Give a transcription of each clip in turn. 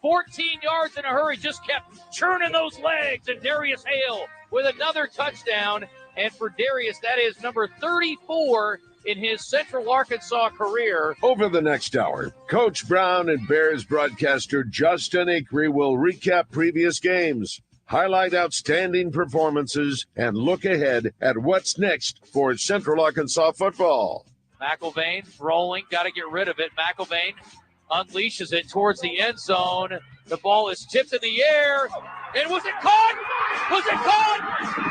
14 yards in a hurry, just kept churning those legs, and Darius Hale with another touchdown. And for Darius, that is number 34 in his Central Arkansas career. Over the next hour, Coach Brown and Bears broadcaster Justin Acree will recap previous games, highlight outstanding performances, and look ahead at what's next for Central Arkansas football. McElvain rolling, got to get rid of it. McElvain unleashes it towards the end zone. The ball is tipped in the air. And was it caught? Was it caught?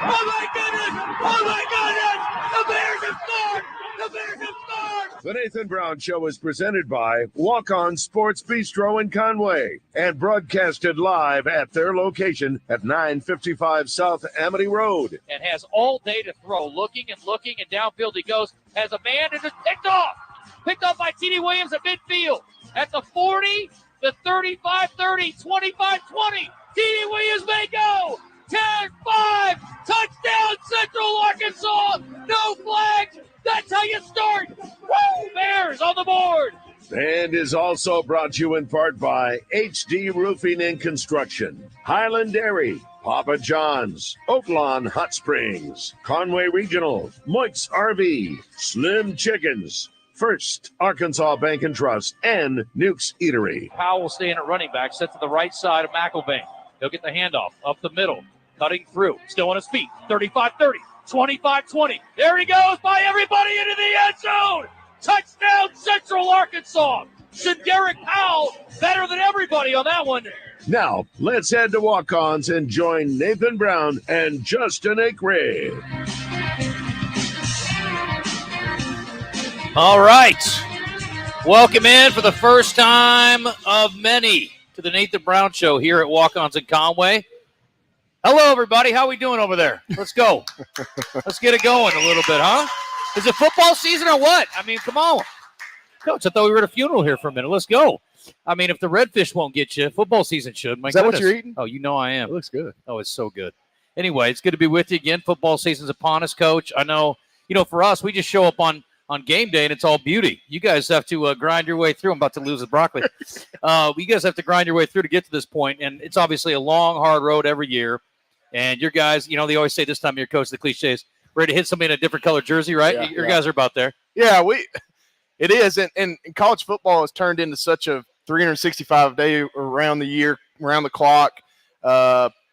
Oh, my goodness! Oh, my goodness! The Bears have scored! The Bears have scored! The Nathan Brown Show is presented by Walk-On Sports Bistro in Conway and broadcasted live at their location at 955 South Amity Road. And has all day to throw. Looking, and downfield he goes. Has a man and it's picked off. Picked off by T.D. Williams at midfield. At the 40, the 35-30, 25-20. T.D. Williams may go. 10-5. Touchdown, Central Arkansas. No flags. That's how you start. Woo! Bears on the board. And is also brought to you in part by HD Roofing and Construction, Highland Dairy, Papa John's, Oaklawn Hot Springs, Conway Regional, Moit's RV, Slim Chickens, First Arkansas Bank and Trust, and Nuke's Eatery. Powell staying at running back, set to the right side of McElvain. He'll get the handoff up the middle, cutting through, still on his feet, 35-30. 25-20. There he goes by everybody into the end zone. Touchdown, Central Arkansas. Shaderick Powell better than everybody on that one. Now, let's head to walk-ons and join Nathan Brown and Justin Acree. All right. Welcome in for the first time of many to the Nathan Brown Show here at Walk-Ons in Conway. Hello, everybody. How we doing over there? Let's go. Let's get it going a little bit, huh? Is it football season or what? I mean, come on. Coach, I thought we were at a funeral here for a minute. Let's go. I mean, if the redfish won't get you, football season should. My Is that goodness. what you're eating? Oh, you know I am. It looks good. Oh, it's so good. Anyway, it's good to be with you again. Football season's upon us, Coach. I know, for us, we just show up on game day, and it's all beauty. You guys have to grind your way through. I'm about to lose the broccoli. You guys have to grind your way through to get to this point, and it's obviously a long, hard road every year. And your guys, they always say this time of year, Coach, the cliches, ready to hit somebody in a different color jersey, right? Yeah, your guys are about there. Yeah, it is. And college football has turned into such a 365-day around the year, around the clock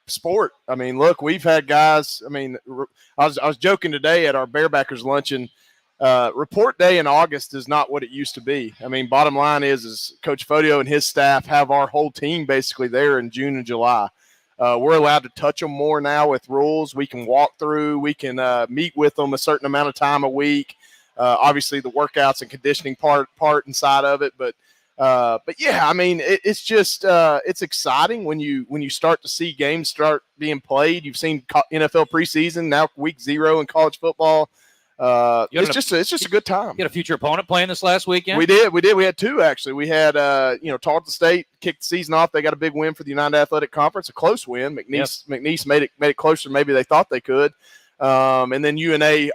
sport. I mean, look, we've had guys. I mean, I was joking today at our Bearbackers luncheon. Report day in August is not what it used to be. I mean, bottom line is Coach Fodio and his staff have our whole team basically there in June and July. We're allowed to touch them more now with rules. We can walk through. We can meet with them a certain amount of time a week. Obviously, the workouts and conditioning part inside of it. But yeah, I mean, it's just it's exciting when you start to see games start being played. You've seen NFL preseason, now week 0 in college football. It's just a good time. You had a future opponent playing this last weekend? We did. We had 2, actually. We had, Tarleton State kicked the season off. They got a big win for the United Athletic Conference, a close win. McNeese made it closer than maybe they thought they could. And then UNA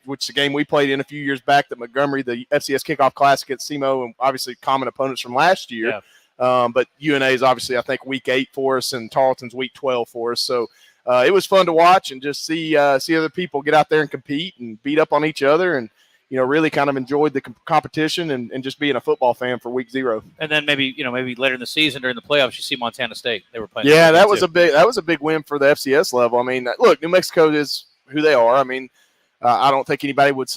which the game we played in a few years back, that Montgomery, the FCS Kickoff Classic at SEMO, and obviously common opponents from last year. Yeah. But UNA is obviously, I think, week 8 for us, and Tarleton's week 12 for us. So it was fun to watch and just see other people get out there and compete and beat up on each other, and really kind of enjoyed the competition and just being a football fan for week 0. And then maybe later in the season during the playoffs, you see Montana State. They were playing. Yeah, that was a big win for the FCS level. I mean, look, New Mexico is who they are. I mean, I don't think anybody would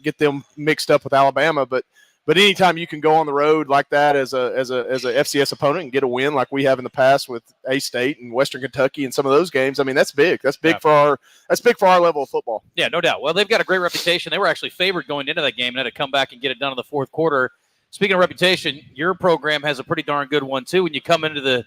get them mixed up with Alabama, but anytime you can go on the road like that as a FCS opponent and get a win like we have in the past with A-State and Western Kentucky and some of those games, I mean, that's big. That's big for our level of football. Yeah, no doubt. Well, they've got a great reputation. They were actually favored going into that game and had to come back and get it done in the fourth quarter. Speaking of reputation, your program has a pretty darn good one too. When you come into the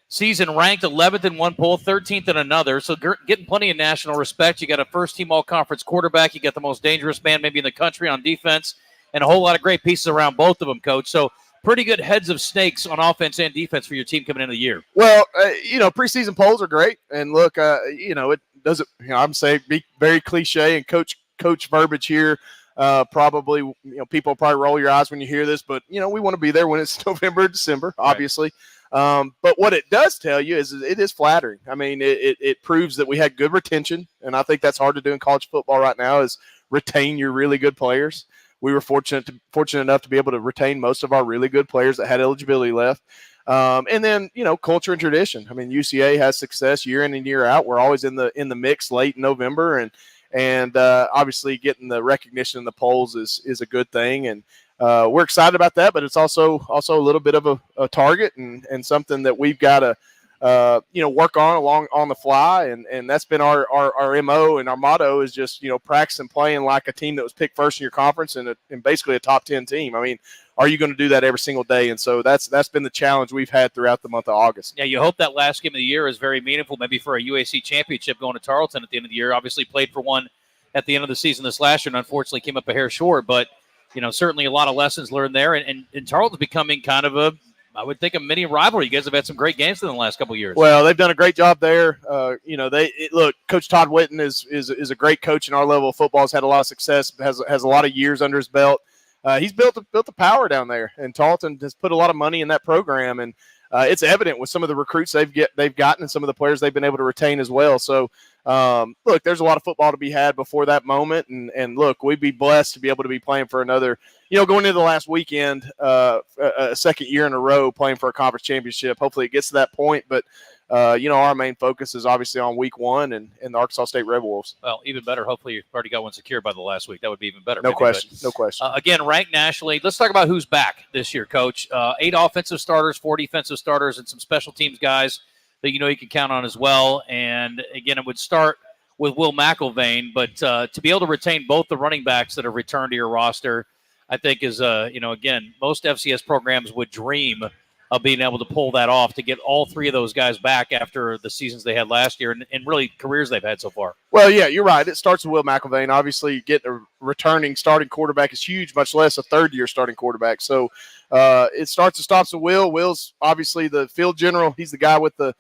season ranked 11th in one poll, 13th in another, so getting plenty of national respect. You got a first-team all-conference quarterback. You got the most dangerous man maybe in the country on defense, and a whole lot of great pieces around both of them, Coach. So pretty good heads of snakes on offense and defense for your team coming into the year. Well, preseason polls are great. And look, it doesn't, I'm saying be very cliche and coach verbiage here. Probably, people probably roll your eyes when you hear this, but we want to be there when it's November, December, obviously. Right. But what it does tell you is it is flattering. I mean, it proves that we had good retention, and I think that's hard to do in college football right now is retain your really good players. We were fortunate enough to be able to retain most of our really good players that had eligibility left. And then, culture and tradition. I mean, UCA has success year in and year out. We're always in the mix late in November, and obviously getting the recognition in the polls is a good thing. And we're excited about that, but it's also a little bit of a target and something that we've got to work on the fly, and that's been our MO, and our motto is just practice and playing like a team that was picked first in your conference and basically a top 10 team. I mean, are you going to do that every single day? And so that's been the challenge we've had throughout the month of August. Yeah, you hope that last game of the year is very meaningful, maybe for a UAC championship going to Tarleton at the end of the year. Obviously played for one at the end of the season this last year and unfortunately came up a hair short, but certainly a lot of lessons learned there, and Tarleton's becoming kind of I would think a mini rivalry. You guys have had some great games in the last couple of years. Well, they've done a great job there. Look, Coach Todd Whitten is a great coach in our level of football. Has had a lot of success. Has a lot of years under his belt. He's built the power down there, and Tarleton has put a lot of money in that program, and it's evident with some of the recruits they've gotten and some of the players they've been able to retain as well. So, look, there's a lot of football to be had before that moment, and look, we'd be blessed to be able to be playing for another. Going into the last weekend, a second year in a row playing for a conference championship. Hopefully it gets to that point, but our main focus is obviously on week one and the Arkansas State Red Wolves. Well, even better. Hopefully you've already got one secured by the last week. That would be even better. No question. Again, ranked nationally. Let's talk about who's back this year, Coach. 8 offensive starters, 4 defensive starters, and some special teams guys that you can count on as well. And again, it would start with Will McIlvain, but to be able to retain both the running backs that have returned to your roster, I think is, again, most FCS programs would dream of being able to pull that off, to get all 3 of those guys back after the seasons they had last year and really careers they've had so far. Well, yeah, you're right. It starts with Will McIlvain. Obviously, getting a returning starting quarterback is huge, much less a third-year starting quarterback. So it starts and stops with Will. Will's obviously the field general. He's the guy with the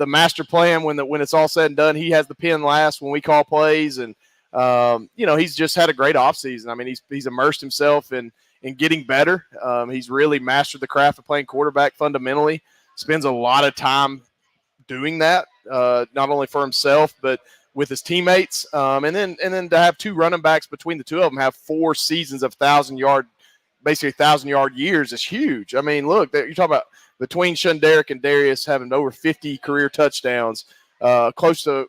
master plan when it's all said and done. He has the pen last when we call plays, and he's just had a great offseason. I mean, he's immersed himself in getting better. He's really mastered the craft of playing quarterback fundamentally. Spends a lot of time doing that, not only for himself but with his teammates. And then to have 2 running backs between the 2 of them have 4 seasons of 1,000-yard years is huge. I mean, look, you're talking about between Shunderick and Darius having over 50 career touchdowns, close to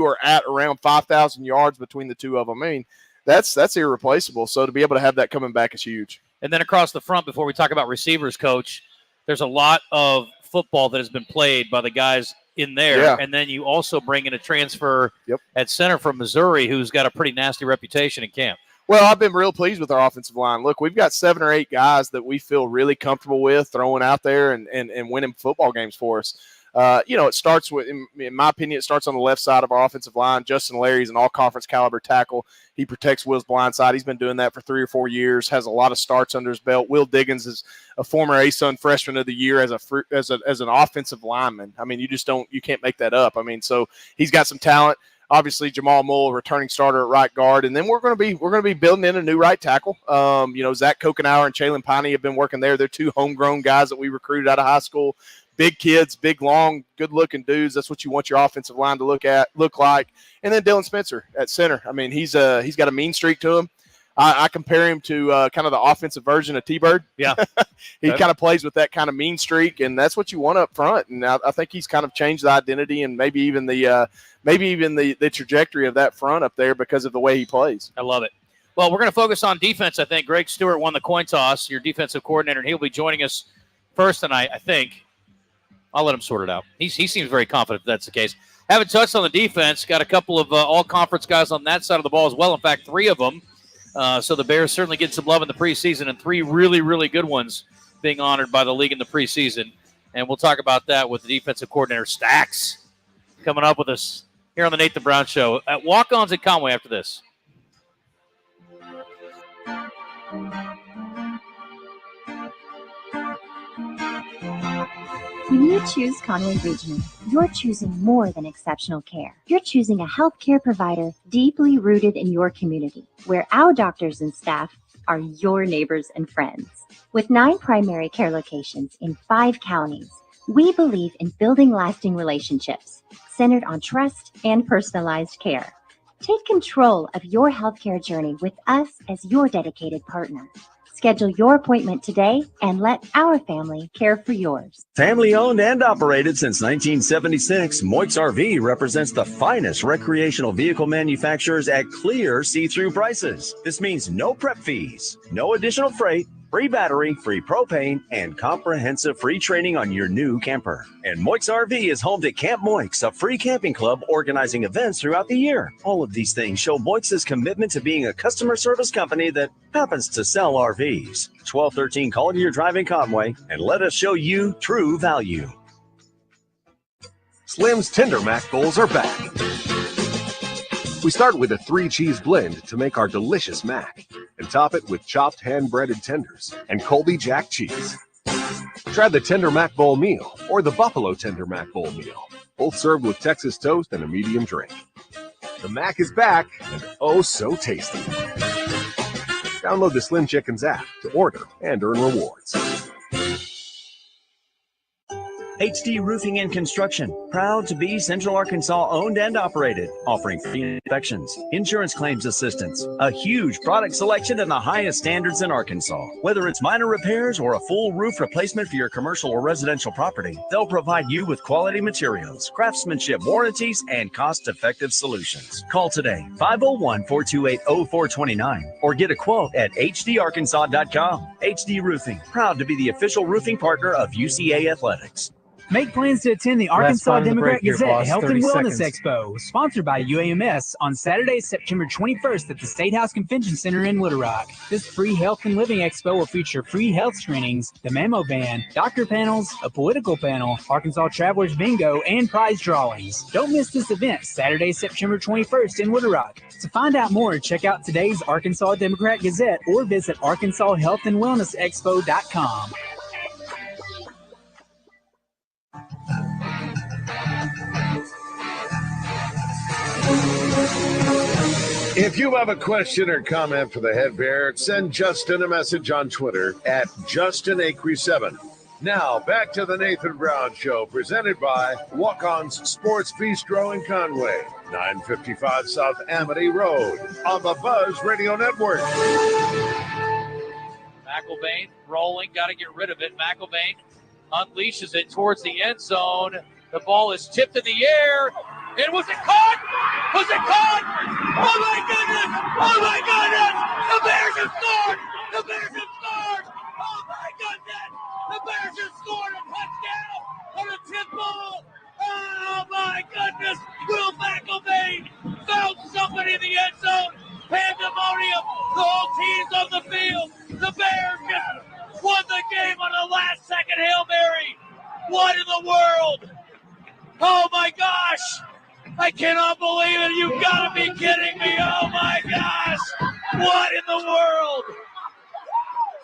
or at around 5,000 yards between the 2 of them. I mean, that's irreplaceable. So to be able to have that coming back is huge. And then across the front, before we talk about receivers, Coach, there's a lot of football that has been played by the guys in there. Yeah. And then you also bring in a transfer at center from Missouri who's got a pretty nasty reputation in camp. Well, I've been real pleased with our offensive line. Look, we've got 7 or 8 guys that we feel really comfortable with throwing out there and winning football games for us. It starts with, in my opinion, it starts on the left side of our offensive line. Justin Larry's an all-conference caliber tackle. He protects Will's blind side. He's been doing that for 3 or 4 years, has a lot of starts under his belt. Will Diggins is a former ASUN freshman of the year as an offensive lineman. I mean, you can't make that up. I mean, so he's got some talent. Obviously, Jamal Mull, returning starter at right guard, and then we're going to be building in a new right tackle. Zach Kokenauer and Chalen Piney have been working there. They're 2 homegrown guys that we recruited out of high school. Big kids, big, long, good-looking dudes. That's what you want your offensive line to look like. And then Dylan Spencer at center. I mean, he's got a mean streak to him. I compare him to kind of the offensive version of T-Bird. Yeah. He kind of plays with that kind of mean streak, and that's what you want up front. And I think he's kind of changed the identity and maybe even the trajectory of that front up there because of the way he plays. I love it. Well, we're going to focus on defense, I think. Greg Stewart won the coin toss, your defensive coordinator, and he'll be joining us first tonight, I think. I'll let him sort it out. He seems very confident if that's the case. Haven't touched on the defense. Got a couple of all-conference guys on that side of the ball as well. In fact, 3 of them. So the Bears certainly get some love in the preseason, and 3 really, really good ones being honored by the league in the preseason. And we'll talk about that with the defensive coordinator, Stacks, coming up with us here on the Nathan Brown Show at Walk-Ons at Conway after this. When you choose Conway Regional, you're choosing more than exceptional care. You're choosing a healthcare provider deeply rooted in your community, where our doctors and staff are your neighbors and friends. With 9 primary care locations in 5 counties, we believe in building lasting relationships centered on trust and personalized care. Take control of your healthcare journey with us as your dedicated partner. Schedule your appointment today and let our family care for yours. Family owned and operated since 1976, Moix RV represents the finest recreational vehicle manufacturers at clear see-through prices. This means no prep fees, no additional freight, free battery, free propane, and comprehensive free training on your new camper. And Moix RV is home to Camp Moix, a free camping club organizing events throughout the year. All of these things show Moix's commitment to being a customer service company that happens to sell RVs. 1213 Collier Drive in Conway, and let us show you true value. Slim's Tender Mac Bowls are back. We start with a 3-cheese blend to make our delicious mac and top it with chopped hand-breaded tenders and Colby Jack cheese. Try the Tender Mac Bowl meal or the Buffalo Tender Mac Bowl meal, both served with Texas toast and a medium drink. The mac is back and oh so tasty. Download the Slim Chickens app to order and earn rewards. HD Roofing and Construction, proud to be Central Arkansas owned and operated, offering free inspections, insurance claims assistance, a huge product selection and the highest standards in Arkansas. Whether it's minor repairs or a full roof replacement for your commercial or residential property, they'll provide you with quality materials, craftsmanship warranties, and cost-effective solutions. Call today, 501-428-0429, or get a quote at hdarkansas.com. HD Roofing, proud to be the official roofing partner of UCA Athletics. Make plans to attend the Arkansas Democrat Gazette Health and Wellness seconds. Expo, sponsored by UAMS, on Saturday, September 21st at the State House Convention Center in Little Rock. This free health and living expo will feature free health screenings, the mammo ban, doctor panels, a political panel, Arkansas Travelers Bingo, and prize drawings. Don't miss this event, Saturday, September 21st in Little Rock. To find out more, check out today's Arkansas Democrat Gazette or visit arkansashealthandwellnessexpo.com. If you have a question or comment for the head bear, send Justin a message on Twitter at JustinAcree7. Now, back to the Nathan Brown Show, presented by Walk-On's Sports Bistro in Conway, 955 South Amity Road, on the Buzz Radio Network. McElvain rolling, got to get rid of it. McElvain unleashes it towards the end zone. The ball is tipped in the air. And was it caught? Was it caught? Oh, my goodness! Oh, my goodness! The Bears have scored! The Bears have scored! Oh, my goodness! The Bears have scored a touchdown on a tip ball! Oh, my goodness! Will McElvain found somebody in the end zone! Pandemonium! The whole team's on the field! The Bears just won the game on a last-second Hail Mary! What in the world? Oh, my gosh! I cannot believe it. You've got to be kidding me. Oh, my gosh. What in the world?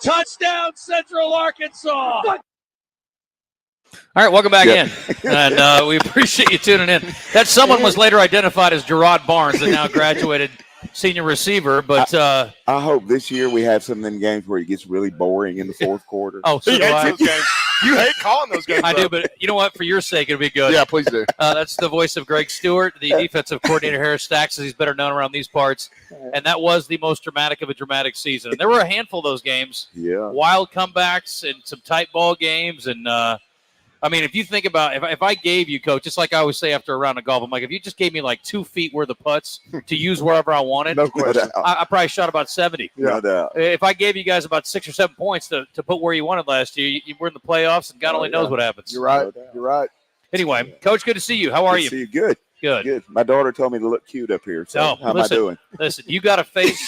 Touchdown, Central Arkansas. All right, welcome back in. And we appreciate you tuning in. That someone was later identified as Gerard Barnes, the now graduated senior receiver. But I hope this year we have some of them games where it gets really boring in the fourth quarter. Oh, so You hate calling those games. I do, but you know what? For your sake, it'll be good. Yeah, please do. That's the voice of Greg Stewart, the defensive coordinator, Harris Stacks, as he's better known around these parts. And that was the most dramatic of a dramatic season. And there were a handful of those games. Yeah. Wild comebacks and some tight ball games. And, I mean, if you think about if I gave you, Coach, just like I always say after a round of golf, I'm like, if you just gave me like 2 feet worth of putts to use wherever I wanted, No question. I probably shot about 70. No doubt. If I gave you guys about 6 or 7 points to put where you wanted last year, you were in the playoffs, and God only knows what happens. You're right. You're right. Anyway, Coach, good to see you. How are Good you? to see you. Good. Good. Good. My daughter told me to look cute up here. So No, how am listen. I doing? Listen, you got a face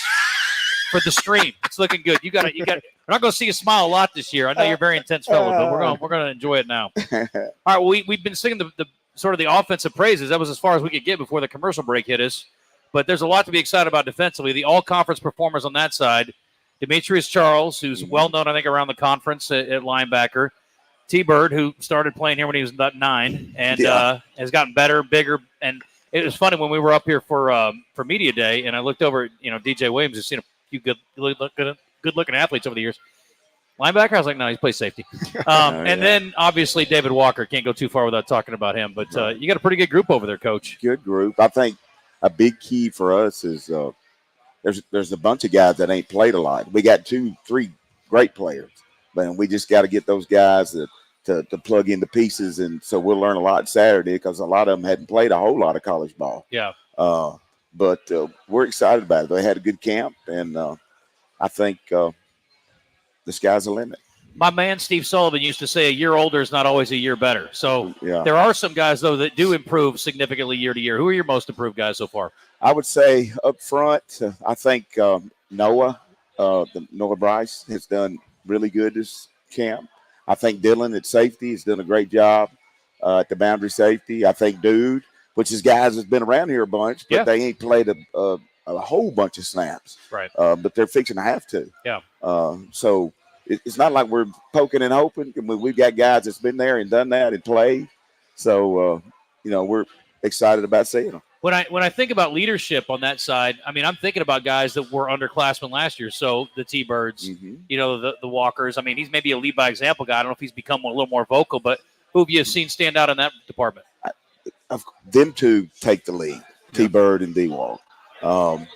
for the stream. It's looking good. You got. We're not going to see you smile a lot this year. I know you're a very intense fellow, but we're going to enjoy it now. All right. Well, we've been singing the sort of the offensive praises. That was as far as we could get before the commercial break hit us. But there's a lot to be excited about defensively. The all-conference performers on that side, Demetrius Charles, who's well known, I think, around the conference at linebacker. T-Bird, who started playing here when he was about 9 and has gotten better, bigger. And it was funny when we were up here for media day, and I looked over at DJ Williams, has seen a few good looking athletes over the years. Linebacker, I was like, no, he plays safety. And then obviously David Walker, can't go too far without talking about him. But you got a pretty good group over there, Coach. Good group. I think a big key for us is there's a bunch of guys that ain't played a lot. We got 2-3 great players, but we just got to get those guys to plug into pieces. And so we'll learn a lot Saturday because a lot of them hadn't played a whole lot of college ball. Yeah. But we're excited about it. They had a good camp, and I think the sky's the limit. My man Steve Sullivan used to say a year older is not always a year better. So Yeah. there are some guys, though, that do improve significantly year to year. Who are your most improved guys so far? I would say up front, I think Noah Bryce has done really good this camp. I think Dylan at safety has done a great job at the boundary safety. I think Dude, which is guys that's been around here a bunch, but they ain't played a whole bunch of snaps. Right. But they're fixing to have to. Yeah. So it's not like we're poking and hoping. We've got guys that's been there and done that and played. So, we're excited about seeing them. When I think about leadership on that side, I mean, I'm thinking about guys that were underclassmen last year. So the T-Birds, the Walkers. I mean, he's maybe a lead by example guy. I don't know if he's become a little more vocal, but who have you seen stand out in that department? Them two take the lead, T-Bird and D-Walk. And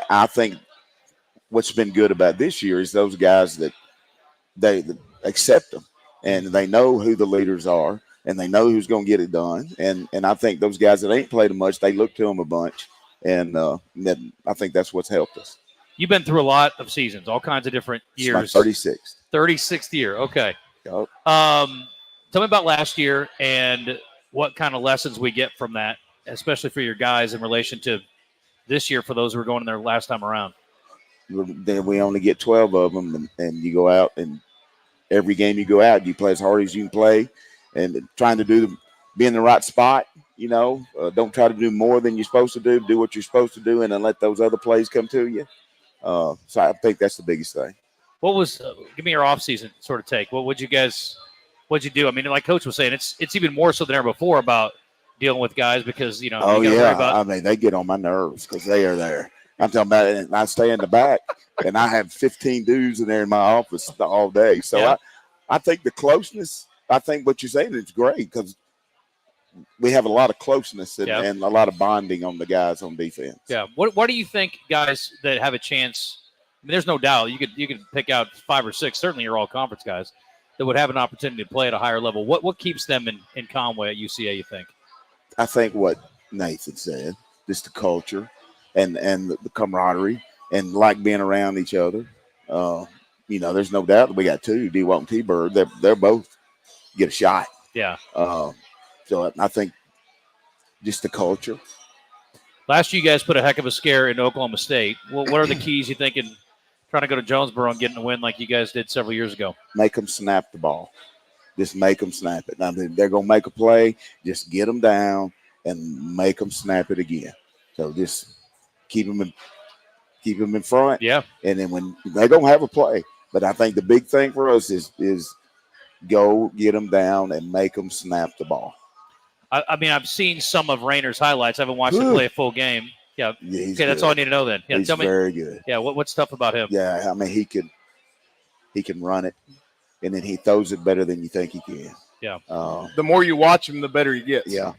I think what's been good about this year is those guys that they accept them and they know who the leaders are and they know who's going to get it done. And I think those guys that ain't played much, they look to them a bunch. And I think that's what's helped us. You've been through a lot of seasons, all kinds of different years. It's my 36th. 36th year. Okay. Yep. Tell me about last year and what kind of lessons we get from that, especially for your guys in relation to this year for those who are going in their last time around. Then we only get 12 of them, and you go out, and every game you go out, you play as hard as you can play, and trying to be in the right spot. Don't try to do more than you're supposed to do. Do what you're supposed to do, and then let those other plays come to you. So I think that's the biggest thing. What was give me your off-season sort of take? What'd you do? I mean, like Coach was saying, it's even more so than ever before about dealing with guys because you gotta worry about. I mean, they get on my nerves because they are there. I'm talking about it, and I stay in the back, and I have 15 dudes in there in my office all day. So I think the closeness. I think what you're saying is great because we have a lot of closeness and a lot of bonding on the guys on defense. Yeah. What do you think, guys that have a chance? I mean, there's no doubt you could pick out 5 or 6. Certainly, you're all conference guys that would have an opportunity to play at a higher level. What keeps them in Conway at UCA? You think? I think what Nathan said, just the culture and the camaraderie and like being around each other. There's no doubt that we got 2, D-Walk and T-Bird. They're both get a shot. Yeah. So I think just the culture. Last year, you guys put a heck of a scare in Oklahoma State. What are the keys you think in trying to go to Jonesboro and getting a win like you guys did several years ago? Make them snap the ball. Just make them snap it. Now, they're going to make a play. Just get them down and make them snap it again. So just keep them in front. Yeah. And then when they're going to have a play. But I think the big thing for us is go get them down and make them snap the ball. I mean, I've seen some of Rayner's highlights. I haven't watched him play a full game. Yeah. Okay, that's all I need to know then. Yeah, he's very good. Yeah, what's tough about him? Yeah, I mean, he can run it, and then he throws it better than you think he can. Yeah. The more you watch him, the better he gets. Yeah,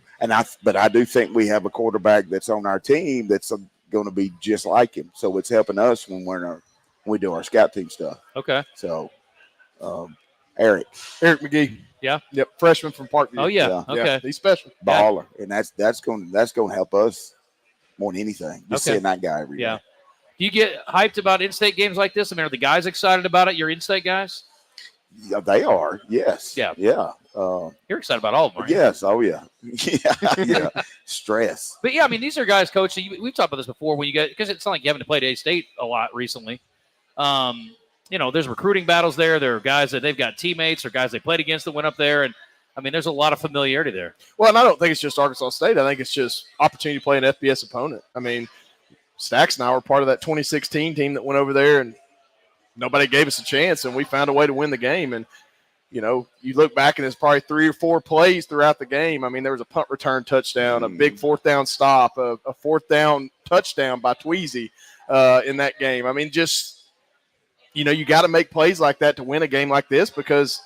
but I do think we have a quarterback that's on our team that's going to be just like him. So it's helping us when we do our scout team stuff. Okay. So, Eric McGee. Yeah. Yep. Freshman from Parkview. Oh yeah. Okay. Yeah, he's special. Baller, and that's going to help us more than anything. Just seeing that guy every day. Do you get hyped about in-state games like this? I mean, are the guys excited about it? Your in-state guys? Yeah, they are. Yes. Yeah. Yeah. You're excited about all of them, right? Yes. Oh yeah. Yeah. Stress. But yeah, I mean, these are guys, Coach. We've talked about this before when you get because it's not like you haven't played A-State a lot recently. There's recruiting battles there. There are guys that they've got teammates or guys they played against that went up there. And, I mean, there's a lot of familiarity there. Well, and I don't think it's just Arkansas State. I think it's just opportunity to play an FBS opponent. I mean, Stacks and I were part of that 2016 team that went over there, and nobody gave us a chance, and we found a way to win the game. And you look back and it's probably 3 or 4 plays throughout the game. I mean, there was a punt return touchdown, a big 4th down stop, a 4th down touchdown by Tweezy in that game. I mean, just, you got to make plays like that to win a game like this because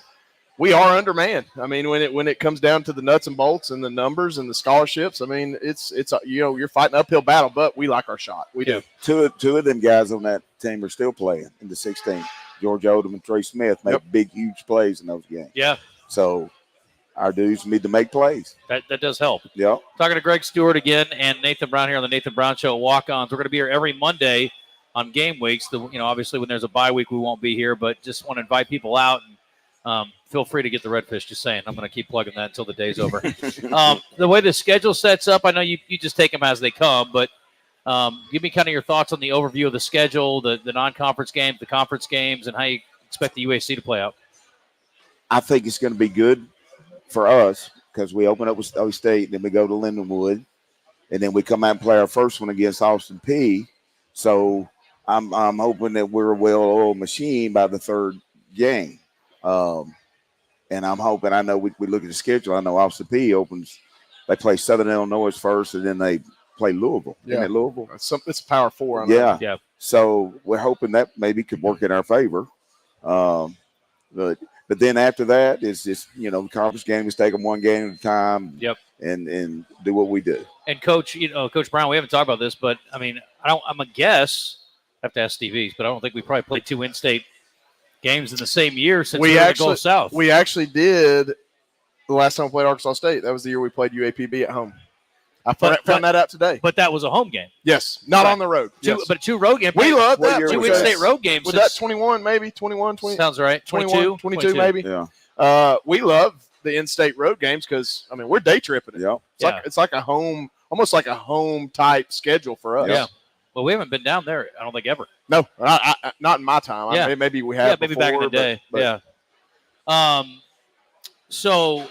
we are undermanned. I mean, when it comes down to the nuts and bolts and the numbers and the scholarships, I mean, it's you're fighting an uphill battle, but we like our shot. We do. Two of them guys on that team are still playing in the 16. George Odom and Trey Smith make big, huge plays in those games. Yeah. So our dudes need to make plays. That does help. Yep. Talking to Greg Stewart again and Nathan Brown here on the Nathan Brown Show at Walk-Ons. We're going to be here every Monday on game weeks. Obviously when there's a bye week, we won't be here, but just want to invite people out and feel free to get the Redfish. Just saying. I'm going to keep plugging that until the day's over. The way the schedule sets up, I know you just take them as they come, but give me kind of your thoughts on the overview of the schedule, the non-conference games, the conference games, and how you expect the UAC to play out. I think it's going to be good for us because we open up with Snowy State, then we go to Lindenwood, and then we come out and play our first one against Austin Peay. So I'm hoping that we're a well-oiled machine by the 3rd game. And I'm hoping, I know we look at the schedule. I know Austin Peay opens, they play Southern Illinois first, and then they play Louisville. Yeah. Isn't it Louisville? It's Power 4. On Yeah. that. Yeah. So we're hoping that maybe could work in our favor. But then after that is just, the conference game is take them one game at a time. Yep. And do what we do. And Coach, Coach Brown, we haven't talked about this, but I mean, I'm a guess. I have to ask Steve East, but I don't think we probably played 2 in-state games in the same year since we were going to go south. We actually did the last time we played Arkansas State. That was the year we played UAPB at home. I found that out today. But that was a home game. Yes, not on the road. But 2 road games. We love that. 2 in-state road games. Was that 21, maybe? 21, 20? Sounds right. 22 maybe? Yeah. We love the in-state road games because, I mean, we're day tripping it. Yeah. It's like a home, almost like a home type schedule for us. Yeah. Well, we haven't been down there, I don't think, ever. No, not in my time. Yeah. I mean, maybe we have maybe before, back in the day. but Yeah. So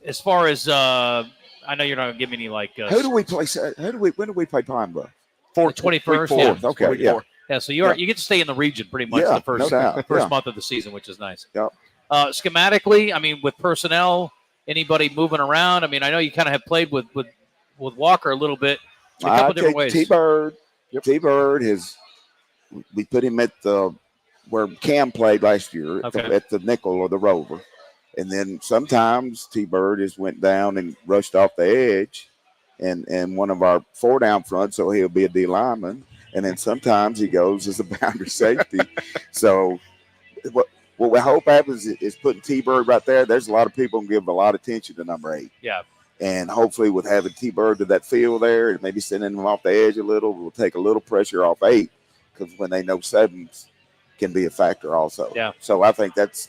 as far as I know you're not going to give me any Who do we play? When do we play Pine Bluff? 21st. Yeah. Okay. Yeah. Yeah. So you get to stay in the region pretty much the first month of the season, which is nice. Yep. Schematically, I mean, with personnel, anybody moving around. I mean, I know you kind of have played with Walker a little bit. A couple different ways. T-Bird. T-Bird we put him at where Cam played last year at the nickel or the rover. And then sometimes T-Bird just went down and rushed off the edge and one of our 4 down front, so he'll be a D lineman. And then sometimes he goes as a boundary safety. So what we hope happens is putting T-Bird right there. There's a lot of people who give a lot of attention to number 8. Yeah. And hopefully with having T-Bird to that field there and maybe sending him off the edge a little, will take a little pressure off 8 because when they know 7s can be a factor also. Yeah. So I think that's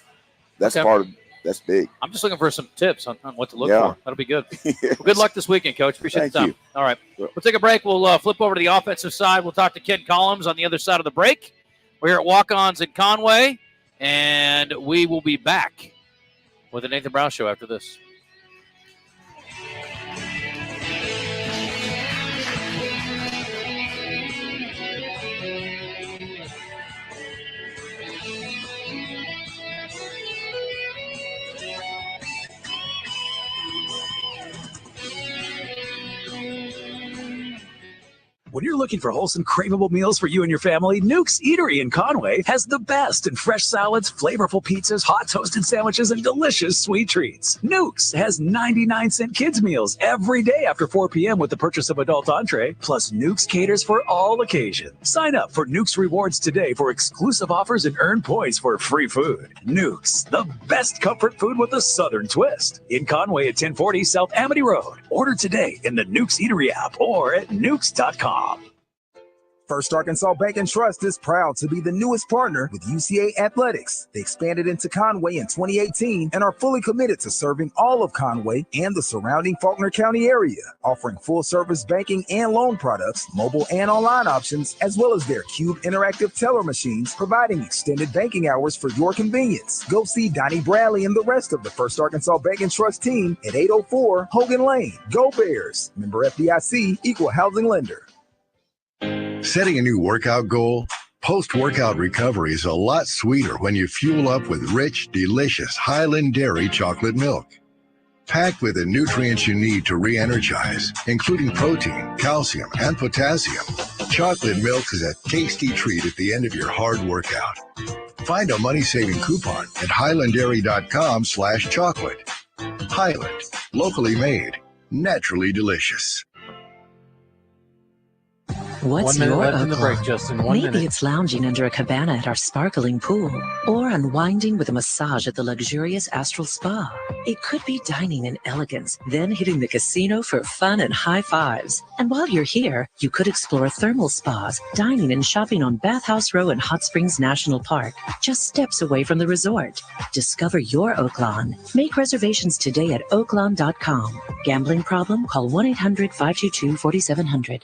part of that's big. I'm just looking for some tips on what to look for. That'll be good. Well, good luck this weekend, Coach. Appreciate the time. You. All right. We'll take a break. We'll flip over to the offensive side. We'll talk to Ken Collins on the other side of the break. We're here at Walk-Ons in Conway, and we will be back with the Nathan Brown Show after this. When you're looking for wholesome, craveable meals for you and your family, Nuke's Eatery in Conway has the best in fresh salads, flavorful pizzas, hot toasted sandwiches, and delicious sweet treats. Nuke's has 99-cent kids meals every day after 4 p.m. with the purchase of adult entree, plus Nuke's caters for all occasions. Sign up for Nuke's Rewards today for exclusive offers and earn points for free food. Nuke's, the best comfort food with a southern twist. In Conway at 1040 South Amity Road. Order today in the Nuke's Eatery app or at nukes.com. First Arkansas Bank and Trust is proud to be the newest partner with UCA Athletics. They expanded into Conway in 2018 and are fully committed to serving all of Conway and the surrounding Faulkner County area, offering full-service banking and loan products, mobile and online options, as well as their Cube interactive teller machines, providing extended banking hours for your convenience. Go see Donnie Bradley and the rest of the First Arkansas Bank and Trust team at 804 Hogan Lane. Go Bears! Member FDIC, Equal Housing Lender. Setting a new workout goal Post-workout recovery is a lot sweeter when you fuel up with rich, delicious Highland Dairy chocolate milk. Packed with the nutrients you need to re-energize, including protein, calcium, and potassium, chocolate milk is a tasty treat at the end of your hard workout. Find a money-saving coupon at highlanddairy.com/chocolate. Highland, locally made, naturally delicious. What's 1 minute your left in the break, Oaklawn? Justin. 1 Maybe minute. it's lounging under a cabana at our sparkling pool, or unwinding with a massage at the luxurious Astral Spa. It could be dining in elegance, then hitting the casino for fun and high fives. And while you're here, you could explore thermal spas, dining and shopping on Bathhouse Row in Hot Springs National Park, just steps away from the resort. Discover your Oaklawn. Make reservations today at oaklawn.com. Gambling problem? Call 1-800-522-4700.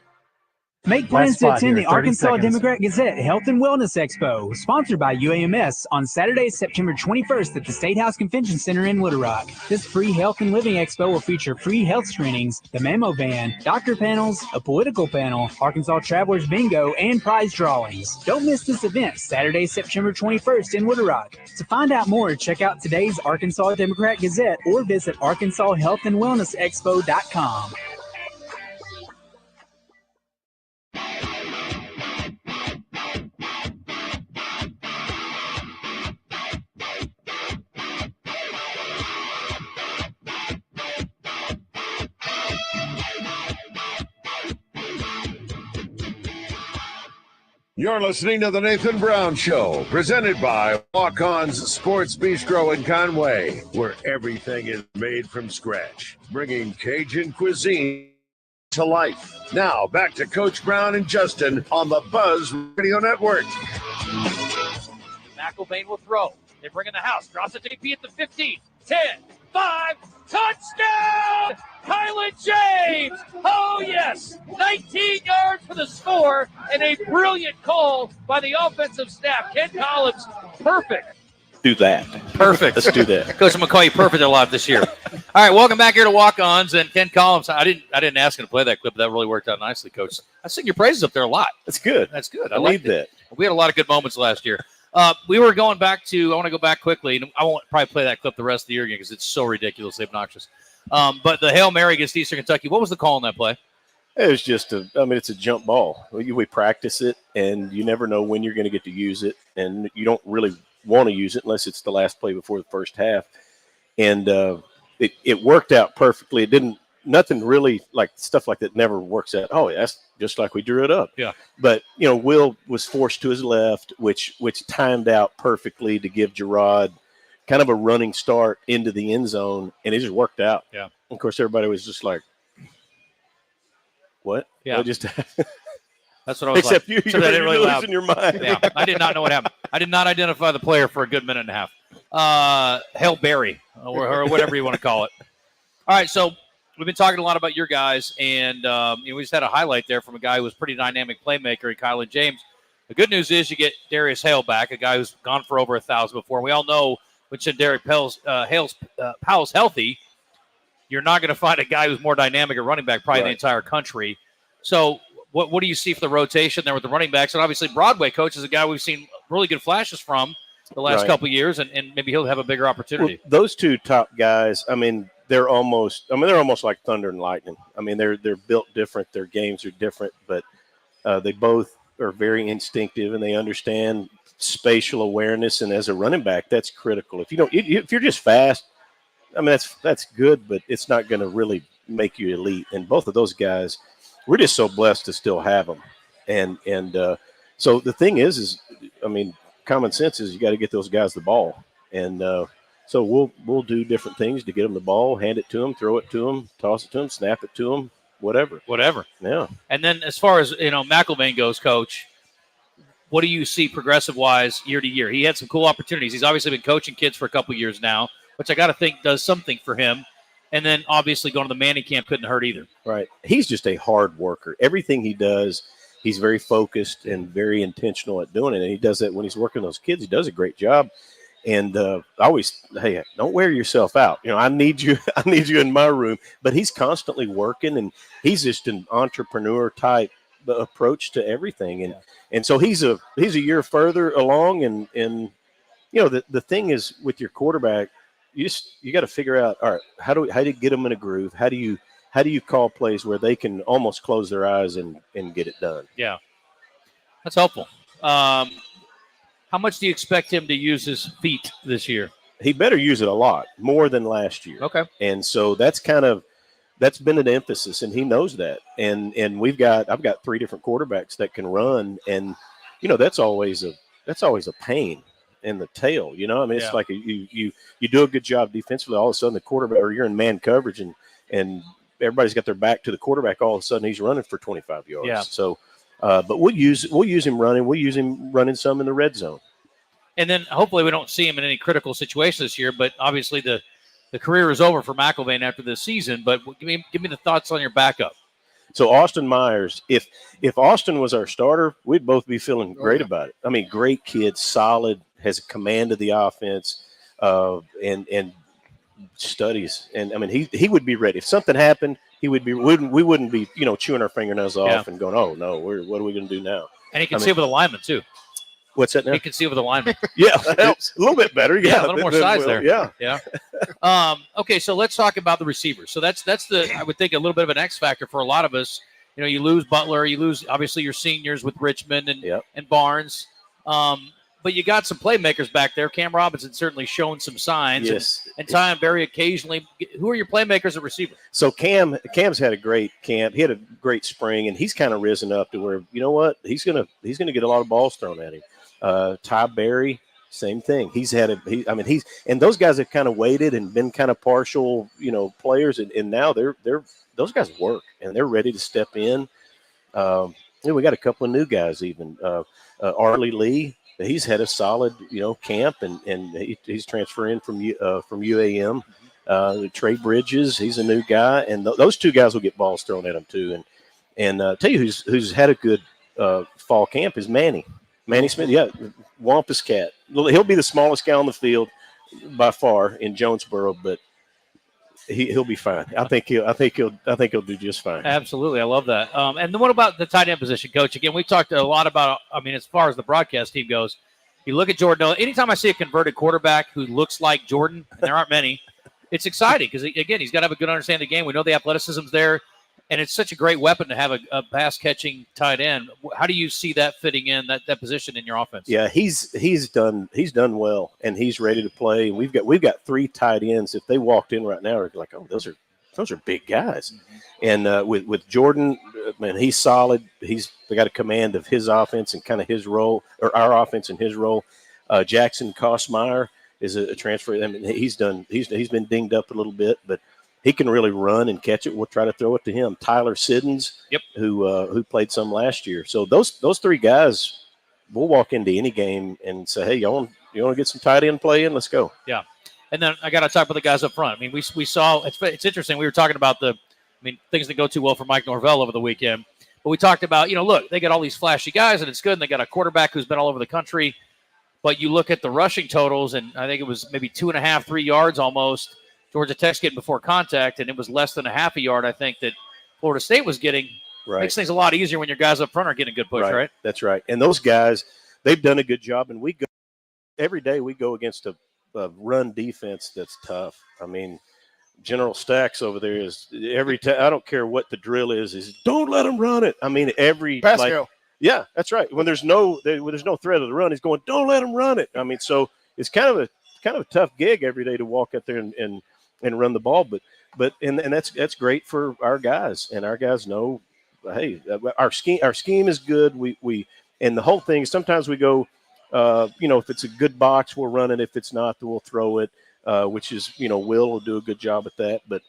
Make plans Last to spot attend here, the 30 Arkansas seconds. Democrat Gazette Health and Wellness Expo, sponsored by UAMS, on Saturday, September 21st at the State House Convention Center in Little Rock. This free health and living expo will feature free health screenings, the Mammo Band, doctor panels, a political panel, Arkansas Travelers Bingo, and prize drawings. Don't miss this event, Saturday, September 21st in Little Rock. To find out more, check out today's Arkansas Democrat Gazette or visit arkansashealthandwellnessexpo.com. You're listening to the Nathan Brown Show, presented by Walk-On's Sports Bistro in Conway, where everything is made from scratch, bringing Cajun cuisine to life. Now, back to Coach Brown and Justin on the Buzz Radio Network. McElvain will throw. They bring in the house. Drops it to AP at the 15. 10, 5, touchdown! Kylan James! Oh, yes! 19 yards for the score and a brilliant call by the offensive staff. Ken Collins, perfect. Do that. Perfect. Let's do that. Coach, I'm going to call you perfect a lot this year. All right, welcome back here to Walk-Ons. And Ken Collins, I didn't ask him to play that clip, but that really worked out nicely, Coach. I sing your praises up there a lot. That's good. That's good. I liked need it. that. We had a lot of good moments last year. We were going back to, I want to go back quickly, and I won't probably play that clip the rest of the year again because it's so ridiculously obnoxious. But the Hail Mary against Eastern Kentucky, what was the call on that play? It was just it's a jump ball. We practice it, and you never know when you're going to get to use it, and you don't really want to use it unless it's the last play before the first half. And it worked out perfectly. It didn't, nothing really, like stuff like that never works out. Oh, that's just like we drew it up. Yeah. But, Will was forced to his left, which timed out perfectly to give Gerard kind of a running start into the end zone, and it just worked out. Yeah. Of course, everybody was just like, what? Yeah. What just That's what I was Except like. you, So that you're really loud. losing your mind. Yeah, I did not know what happened. I did not identify the player for a good minute and a half. Hail Berry, or whatever you want to call it. All right, so we've been talking a lot about your guys, and we just had a highlight there from a guy who was a pretty dynamic playmaker in Kylan James. The good news is you get Darius Hale back, a guy who's gone for over 1,000 before. And we all know when Derek Hale's healthy, you're not going to find a guy who's more dynamic at running back probably in the entire country. So what do you see for the rotation there with the running backs? And obviously Broadway, Coach, is a guy we've seen really good flashes from the last couple of years, and maybe he'll have a bigger opportunity. Well, those two top guys, they're almost like thunder and lightning. They're built different. Their games are different, but they both are very instinctive, and they understand spatial awareness. And as a running back, that's critical. If you're just fast, that's good, but it's not going to really make you elite. And both of those guys, we're just so blessed to still have them. And so the thing is common sense is you got to get those guys the ball. And so we'll do different things to get them the ball, hand it to them, throw it to them, toss it to them, snap it to them, whatever. Yeah. And then as far as, McElvain goes, Coach, what do you see progressive-wise year to year? He had some cool opportunities. He's obviously been coaching kids for a couple of years now, which I got to think does something for him. And then obviously going to the Manning camp couldn't hurt either. Right. He's just a hard worker. Everything he does, he's very focused and very intentional at doing it. And he does that when he's working those kids. He does a great job. And I always, hey, don't wear yourself out. I need you in my room. But he's constantly working, and he's just an entrepreneur type approach to everything, and so he's a year further along, and the thing is with your quarterback, you got to figure out, all right, how do you get them in a groove? How do you call plays where they can almost close their eyes and get it done? Yeah, that's helpful. How much do you expect him to use his feet this year? He better use it a lot, more than last year. Okay. And so that's been an emphasis, and he knows that. And I've got 3 different quarterbacks that can run, and that's always a pain in the tail. I mean, it's like you do a good job defensively, all of a sudden the quarterback, or you're in man coverage, and everybody's got their back to the quarterback. All of a sudden he's running for 25 yards. Yeah. So, but we'll use him running. We'll use him running some in the red zone. And then hopefully we don't see him in any critical situation this year. But obviously the career is over for McElvain after this season. But give me the thoughts on your backup. So Austin Myers, if Austin was our starter, we'd both be feeling great about it. I mean, great kid, solid, has a command of the offense, and studies. And I mean, he would be ready if something happened. We wouldn't be chewing our fingernails off and going, oh no, what are we going to do now? And he can see over the lineman too. What's that now? He can see over the lineman. Yeah, a little bit better. Yeah, a little more size there. Yeah. Okay, so let's talk about the receivers. So that's I would think a little bit of an X factor for a lot of us. You lose Butler, you lose obviously your seniors with Richmond and Barnes. But you got some playmakers back there. Cam Robinson certainly shown some signs. Yes. And Ty Berry occasionally. Who are your playmakers at receiver? So Cam's had a great camp. He had a great spring, and he's kind of risen up to where, you know what, he's gonna get a lot of balls thrown at him. Ty Berry, same thing. And those guys have kind of waited and been kind of partial, players, and now those guys work and they're ready to step in. We got a couple of new guys even. Arlie Lee. He's had a solid, camp, and he's transferring from UAM. Trey Bridges, he's a new guy, and those 2 guys will get balls thrown at him too. And tell you who's had a good fall camp is Manny Smith. Yeah, Wampus Cat. He'll be the smallest guy on the field by far in Jonesboro, but he'll be fine. I think he'll do just fine. Absolutely, I love that. And then what about the tight end position, Coach? Again, we talked a lot about. I mean, as far as the broadcast team goes, you look at Jordan. Anytime I see a converted quarterback who looks like Jordan, and there aren't many, it's exciting because again, he's got to have a good understanding of the game. We know the athleticism's there, and it's such a great weapon to have a pass catching tight end. How do you see that fitting in that position in your offense? Yeah, he's done well, and he's ready to play. We've got 3 tight ends. If they walked in right now, we're like, oh, those are big guys. Mm-hmm. And with Jordan, man, he's solid. They got a command of his offense and kind of his role, or our offense and his role. Jackson Kosmeyer is a transfer. I mean, he's been dinged up a little bit, but he can really run and catch it. We'll try to throw it to him. Tyler Siddons, who played some last year. So those 3 guys, we'll walk into any game and say, hey, you want to get some tight end play in? Let's go. Yeah. And then I got to talk about the guys up front. I mean, we saw it's interesting. We were talking about things that go too well for Mike Norvell over the weekend. But we talked about, look, they got all these flashy guys and it's good. And they got a quarterback who's been all over the country. But you look at the rushing totals, and I think it was maybe 2.5, 3 yards almost. Georgia Tech's getting before contact, and it was less than a half a yard, I think, that Florida State was getting. Right. Makes things a lot easier when your guys up front are getting a good push, right? That's right. And those guys, they've done a good job, and every day we go against a run defense that's tough. I mean, General Stacks over there is every time. I don't care what the drill is don't let them run it. I mean, Pascal. Yeah, that's right. When there's no threat of the run, he's going, don't let them run it. I mean, so it's kind of a tough gig every day to walk out there and run the ball, but that's great for our guys, and our guys know, hey, our scheme is good. We and the whole thing. Sometimes we go, if it's a good box, we'll run it. If it's not, then we'll throw it. Which is, will do a good job at that. But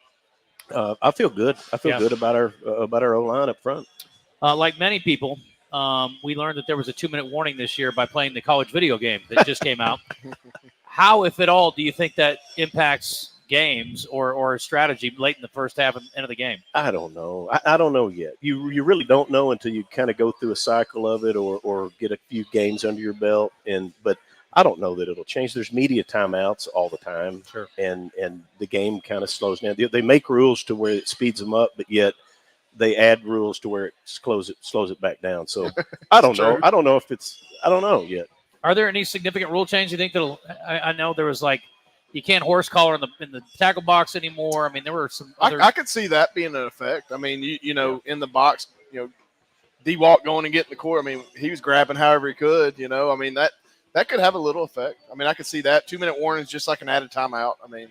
I feel good. I feel good about our O-line up front. Like many people, we learned that there was a 2-minute warning this year by playing the college video game that just came out. How, if at all, do you think that impacts games or strategy late in the first half and end of the game? I don't know. I don't know yet. You really don't know until you kind of go through a cycle of it or get a few games under your belt. But I don't know that it'll change. There's media timeouts all the time, sure, and the game kind of slows down. They make rules to where it speeds them up, but yet they add rules to where it slows it back down. So I don't know. True. I don't know if I don't know yet. Are there any significant rule changes you think that'll? I know there was like you can't horse collar in the tackle box anymore. I mean, there were some other. I could see that being an effect. I mean, you know, in the box, you know, D-Walk going and getting the court. I mean, he was grabbing however he could. You know, I mean that could have a little effect. I mean, I could see that 2-minute warnings, just like an added timeout. I mean,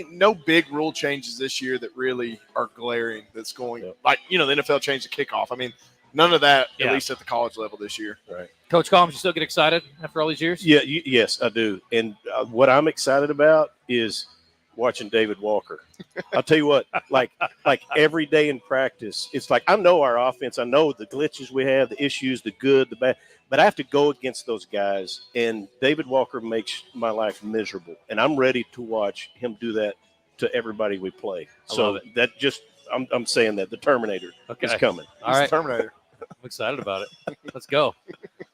no big rule changes this year that really are glaring. That's going like the NFL changed the kickoff. I mean, none of that at least at the college level this year. Right. Coach Collins, you still get excited after all these years? Yeah. Yes, I do. And what I'm excited about is watching David Walker. I'll tell you what, like every day in practice, it's like I know our offense. I know the glitches we have, the issues, the good, the bad. But I have to go against those guys, and David Walker makes my life miserable. And I'm ready to watch him do that to everybody we play. So that just I'm saying that the Terminator is coming. All right, Terminator. I'm excited about it. Let's go.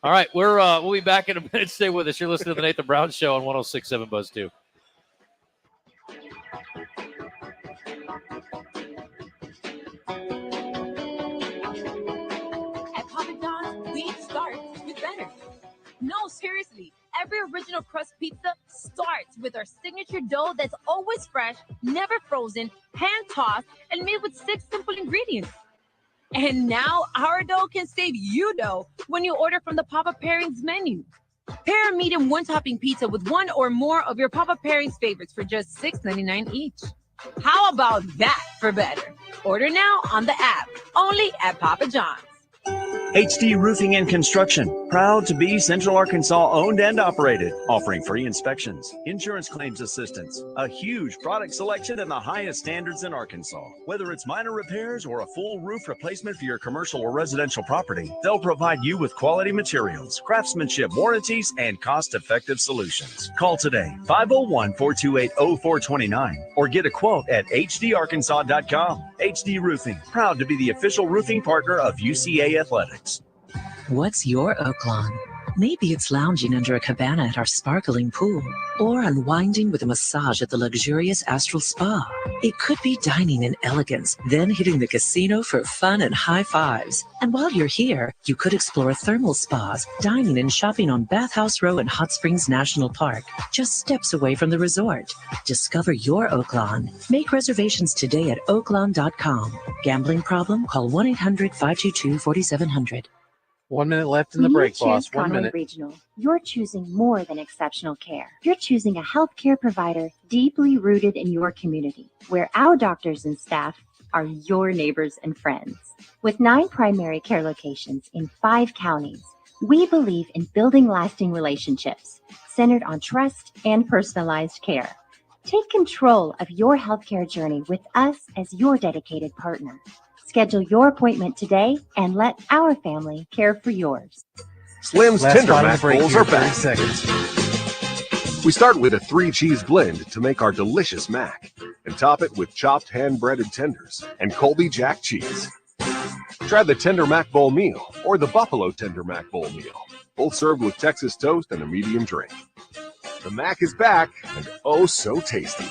All right, we'll be back in a minute. Stay with us. You're listening to the Nathan Brown Show on 106.7 Buzz 2. At Papa John's, we start with better. No, seriously. Every original crust pizza starts with our signature dough that's always fresh, never frozen, hand-tossed, and made with 6 simple ingredients. And now our dough can save you dough when you order from the Papa Pairings menu. Pair a medium one-topping pizza with one or more of your Papa Pairings favorites for just $6.99 each. How about that for better? Order now on the app, only at Papa John's. HD Roofing and Construction, proud to be Central Arkansas owned and operated, offering free inspections, insurance claims assistance, a huge product selection, and the highest standards in Arkansas. Whether it's minor repairs or a full roof replacement for your commercial or residential property, they'll provide you with quality materials, craftsmanship, warranties, and cost-effective solutions. Call today, 501-428-0429, or get a quote at hdarkansas.com. HD Roofing, proud to be the official roofing partner of UCA Athletics. What's your Oaklawn? Maybe it's lounging under a cabana at our sparkling pool, or unwinding with a massage at the luxurious Astral Spa. It could be dining in elegance, then hitting the casino for fun and high fives. And while you're here, you could explore thermal spas, dining and shopping on Bathhouse Row in Hot Springs National Park, just steps away from the resort. Discover your Oaklawn. Make reservations today at oaklawn.com. Gambling problem? Call 1-800-522-4700. 1 minute left in the When break, you boss. choose 1 Conway minute. Regional, you're choosing more than exceptional care. You're choosing a healthcare provider deeply rooted in your community, where our doctors and staff are your neighbors and friends. With 9 primary care locations in 5 counties, we believe in building lasting relationships centered on trust and personalized care. Take control of your healthcare journey with us as your dedicated partner. Schedule your appointment today and let our family care for yours. Slim's Last Tender spot of the Mac break Bowls here, are 30 back. seconds. We start with a 3-cheese blend to make our delicious mac and top it with chopped hand-breaded tenders and Colby Jack cheese. Try the Tender Mac Bowl meal or the Buffalo Tender Mac Bowl meal, both served with Texas toast and a medium drink. The Mac is back and oh so tasty.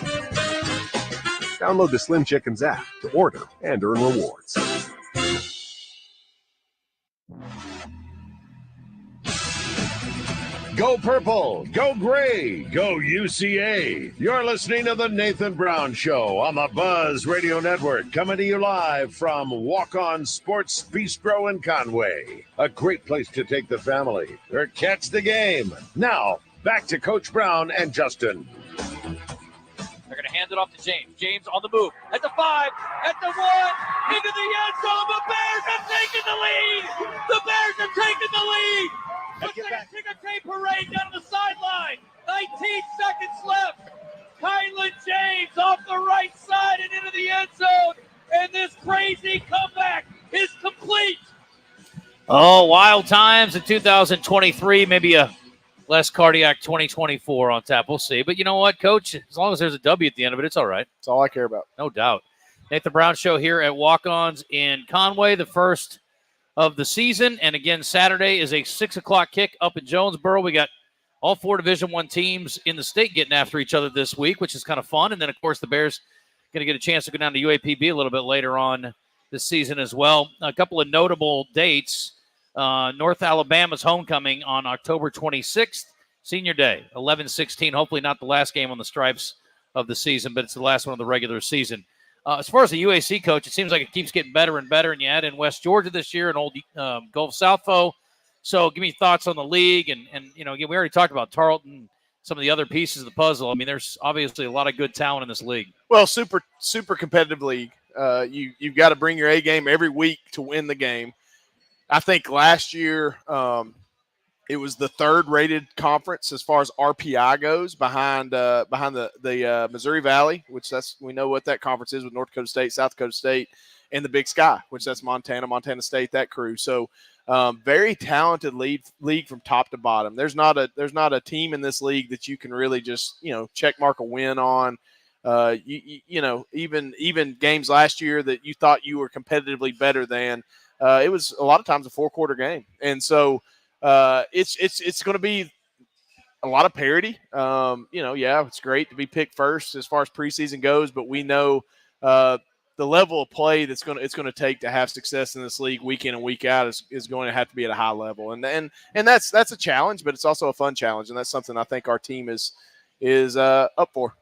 Download the Slim Chickens app to order and earn rewards. Go purple, go gray, go UCA. You're listening to the Nathan Brown Show on the Buzz Radio Network, coming to you live from Walk On Sports Bistro in Conway. A great place to take the family or catch the game. Now, back to Coach Brown and Justin. They're going to hand it off to James. James on the move. At the 5, at the 1, into the end zone. The Bears have taken the lead. The Bears have taken the lead. But they take a tape parade down the sideline. 19 seconds left. Kylan James off the right side and into the end zone. And this crazy comeback is complete. Oh, wild times in 2023. Maybe a less cardiac 2024 on tap. We'll see. But you know what, Coach? As long as there's a W at the end of it, it's all right. That's all I care about. No doubt. Nathan Brown Show here at Walk-Ons in Conway, the first of the season. And again, Saturday is a 6 o'clock kick up in Jonesboro. We got all 4 Division I teams in the state getting after each other this week, which is kind of fun. And then, of course, the Bears going to get a chance to go down to UAPB a little bit later on this season as well. A couple of notable dates. North Alabama's homecoming on October 26th, Senior Day, 11-16. Hopefully not the last game on the stripes of the season, but it's the last one of the regular season. As far as the UAC coach, it seems like it keeps getting better and better, and you add in West Georgia this year and old Gulf South Foe. So give me thoughts on the league. And again, we already talked about Tarleton, some of the other pieces of the puzzle. I mean, there's obviously a lot of good talent in this league. Well, super competitive league. You've got to bring your A game every week to win the game. I think last year it was the third-rated conference as far as RPI goes, behind the Missouri Valley, which we know what that conference is with North Dakota State, South Dakota State, and the Big Sky, which that's Montana State, that crew. So very talented league from top to bottom. There's not a team in this league that you can really just check mark a win on. Even games last year that you thought you were competitively better than. It was a lot of times a 4-quarter game, and so it's going to be a lot of parity. It's great to be picked first as far as preseason goes, but we know the level of play it's going to take to have success in this league week in and week out is going to have to be at a high level, and that's a challenge, but it's also a fun challenge, and that's something I think our team is up for.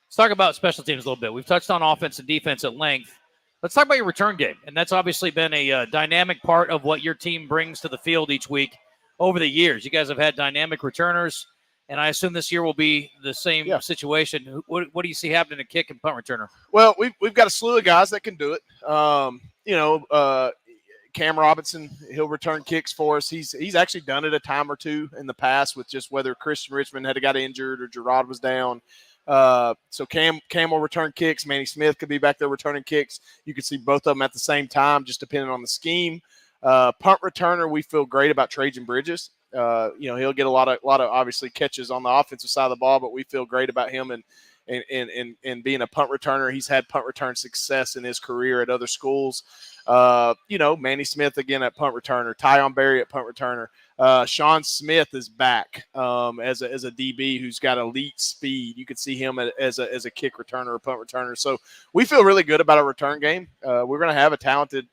Let's talk about special teams a little bit. We've touched on offense and defense at length. Let's talk about your return game, and that's obviously been a dynamic part of what your team brings to the field each week over the years. You guys have had dynamic returners, and I assume this year will be the same situation. What do you see happening to kick and punt returner? Well, we've got a slew of guys that can do it. Cam Robinson, he'll return kicks for us. He's actually done it a time or two in the past with just whether Christian Richmond had got injured or Gerard was down. So Cam will return kicks. Manny Smith could be back there returning kicks. You could see both of them at the same time, just depending on the scheme. Punt returner, we feel great about Trajan Bridges. He'll get a lot of obviously catches on the offensive side of the ball, but we feel great about him and being a punt returner. He's had punt return success in his career at other schools. Manny Smith again at punt returner, Tyon Berry at punt returner. Sean Smith is back as a DB who's got elite speed. You could see him as a kick returner or punt returner. So we feel really good about our return game. We're going to have a talented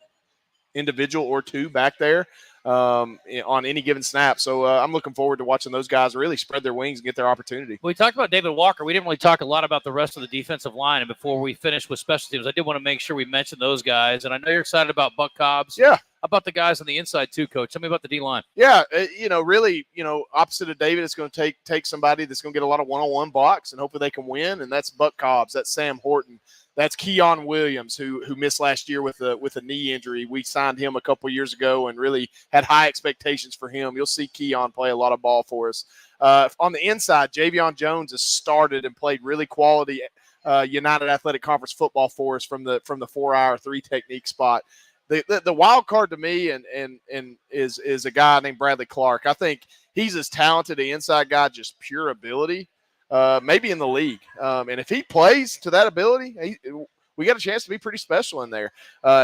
individual or two back there on any given snap. So I'm looking forward to watching those guys really spread their wings and get their opportunity. We talked about David Walker. We didn't really talk a lot about the rest of the defensive line. And before we finish with special teams, I did want to make sure we mentioned those guys. And I know you're excited about Buck Cobbs. Yeah. How about the guys on the inside too, Coach? Tell me about the D-line. Yeah, really, opposite of David, it's going to take somebody that's going to get a lot of one-on-one blocks, and hopefully they can win. And that's Buck Cobbs. That's Sam Horton. That's Keon Williams, who missed last year with a knee injury. We signed him a couple years ago and really had high expectations for him. You'll see Keon play a lot of ball for us. On the inside, Javion Jones has started and played really quality United Athletic Conference football for us from the 4-hour 3 technique spot. The wild card to me and is a guy named Bradley Clark. I think he's as talented an inside guy, just pure ability, maybe in the league. And if he plays to that ability, we got a chance to be pretty special in there.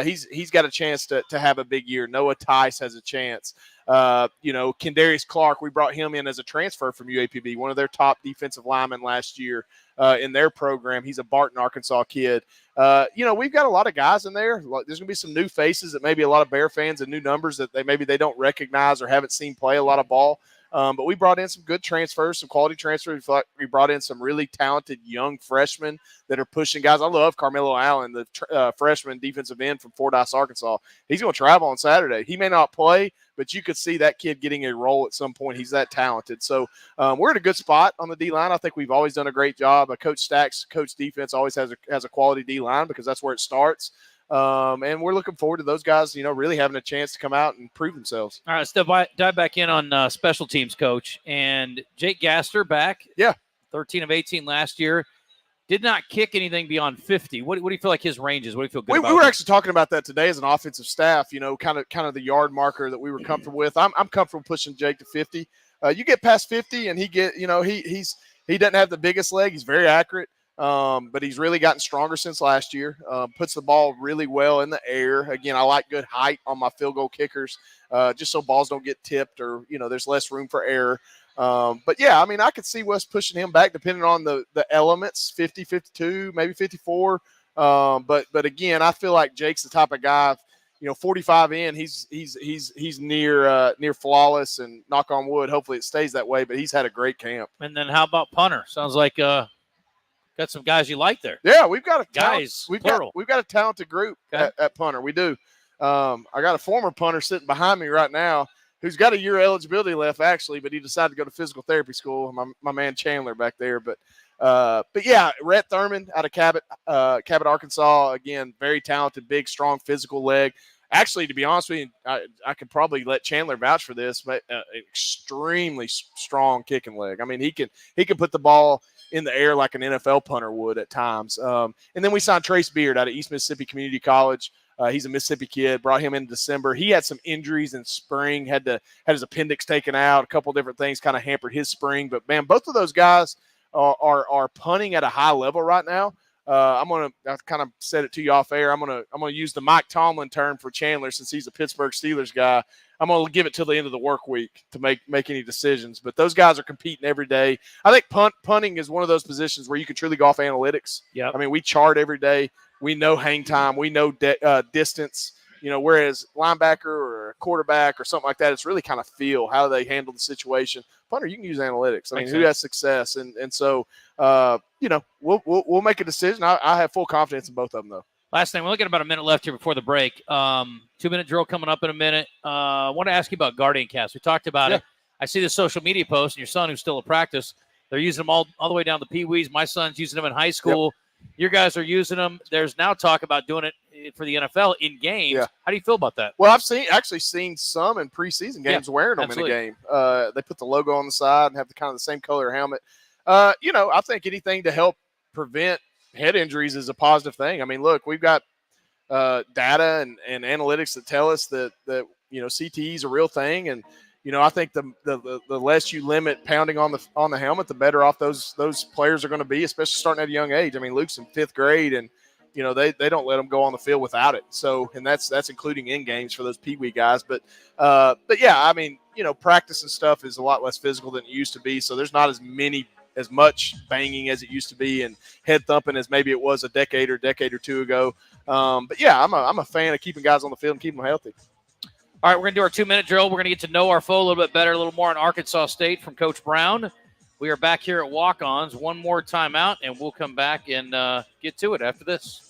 He's got a chance to have a big year. Noah Tice has a chance. Kendarius Clark, we brought him in as a transfer from UAPB, one of their top defensive linemen last year in their program. He's a Barton, Arkansas kid. We've got a lot of guys in there. There's going to be some new faces that maybe a lot of Bear fans and new numbers that they don't recognize or haven't seen play a lot of ball. But we brought in some good transfers, some quality transfers. We brought in some really talented young freshmen that are pushing guys. I love Carmelo Allen, the freshman defensive end from Fordyce, Arkansas. He's going to travel on Saturday. He may not play, but you could see that kid getting a role at some point. He's that talented. So we're in a good spot on the D-line. I think we've always done a great job. Coach Stacks, coach defense, always has a quality D-line because that's where it starts. And we're looking forward to those guys, really having a chance to come out and prove themselves. All right, let's dive back in on special teams, Coach. And Jake Gaster back. Yeah. 13 of 18 last year. Did not kick anything beyond 50. What do you feel like his range is? What do you feel good about? We were actually talking about that today as an offensive staff, kind of the yard marker that we were comfortable with. I'm comfortable pushing Jake to 50. You get past 50 and he doesn't have the biggest leg. He's very accurate. But he's really gotten stronger since last year. Puts the ball really well in the air. Again, I like good height on my field goal kickers, just so balls don't get tipped or, there's less room for error. But yeah, I could see Wes pushing him back depending on the elements, 50, 52, maybe 54. But again, I feel like Jake's the type of guy. 45 in, he's near flawless, and knock on wood, hopefully it stays that way. But he's had a great camp. And then how about punter? Sounds like got some guys you like there. Yeah, we've got we've got a talented group at punter. We do. I got a former punter sitting behind me right now who's got a year eligibility left actually, but he decided to go to physical therapy school. My man Chandler back there, but yeah, Rhett Thurman out of Cabot, Arkansas. Again, very talented, big, strong, physical leg. Actually, to be honest with you, I could probably let Chandler vouch for this, but extremely strong kicking leg. I mean, he can put the ball in the air like an NFL punter would at times. And then we signed Trace Beard out of East Mississippi Community College. He's a Mississippi kid. Brought him in December. He had some injuries in spring. Had his appendix taken out. A couple different things kind of hampered his spring. But man, both of those guys are punting at a high level right now. I kind of said it to you off air. I'm gonna use the Mike Tomlin term for Chandler since he's a Pittsburgh Steelers guy. I'm gonna give it till the end of the work week to make any decisions. But those guys are competing every day. I think punting is one of those positions where you can truly go off analytics. Yeah. I mean, we chart every day. We know hang time. We know distance. Whereas linebacker or a quarterback or something like that, it's really kind of feel how they handle the situation. Punter, you can use analytics. I mean, who has success? And so, we'll make a decision. I have full confidence in both of them, though. Last thing, we're looking at about a minute left here before the break. 2-minute drill coming up in a minute. I want to ask you about Guardian Cast. We talked about it. I see the social media post, and your son, who's still at practice, they're using them all the way down to Pee-wees. My son's using them in high school. Yep. Your guys are using them. There's now talk about doing it for the NFL in games. Yeah. How do you feel about that? Well, I've actually seen some in preseason games wearing them in a game. They put the logo on the side and have the same color helmet. I think anything to help prevent head injuries is a positive thing. I mean, look, we've got data and analytics that tell us that CTE is a real thing, and I think the less you limit pounding on the helmet, the better off those players are going to be, especially starting at a young age. I mean, Luke's in 5th grade, and they don't let them go on the field without it. So, and that's including in games for those Pee-wee guys. But yeah, I mean, practice and stuff is a lot less physical than it used to be. So there's not as much banging as it used to be and head thumping as maybe it was a decade or two ago. But yeah, I'm a fan of keeping guys on the field and keeping them healthy. All right, we're going to do our 2-minute drill. We're going to get to know our foe a little bit better, a little more on Arkansas State from Coach Brown. We are back here at Walk-Ons. One more timeout, and we'll come back and get to it after this.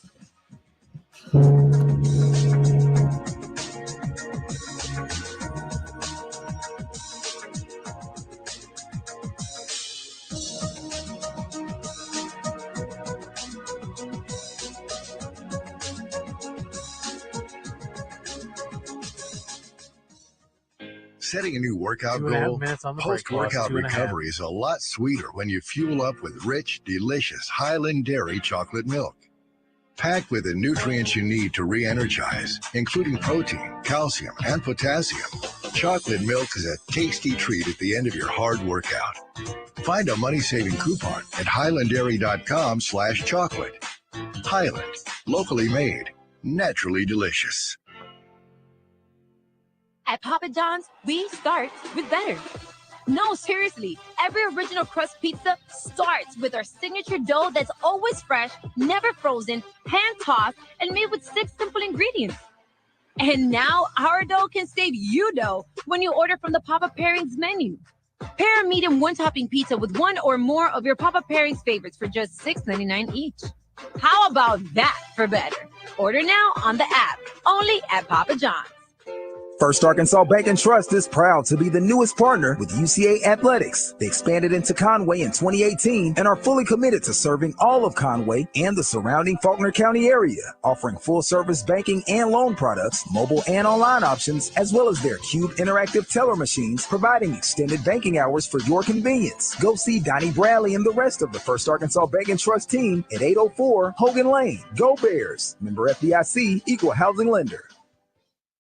Setting a new workout goal, post-workout recovery is a lot sweeter when you fuel up with rich, delicious Highland Dairy chocolate milk. Packed with the nutrients you need to re-energize, including protein, calcium, and potassium, chocolate milk is a tasty treat at the end of your hard workout. Find a money-saving coupon at highlanddairy.com/chocolate. Highland, locally made, naturally delicious. At Papa John's, we start with better. No, seriously, every original crust pizza starts with our signature dough that's always fresh, never frozen, hand-tossed, and made with 6 simple ingredients. And now our dough can save you dough when you order from the Papa Pairings menu. Pair a medium one-topping pizza with one or more of your Papa Pairings favorites for just $6.99 each. How about that for better? Order now on the app, only at Papa John's. First Arkansas Bank and Trust is proud to be the newest partner with UCA Athletics. They expanded into Conway in 2018 and are fully committed to serving all of Conway and the surrounding Faulkner County area, offering full-service banking and loan products, mobile and online options, as well as their Cube interactive teller machines, providing extended banking hours for your convenience. Go see Donnie Bradley and the rest of the First Arkansas Bank and Trust team at 804 Hogan Lane. Go Bears! Member FDIC, Equal Housing Lender.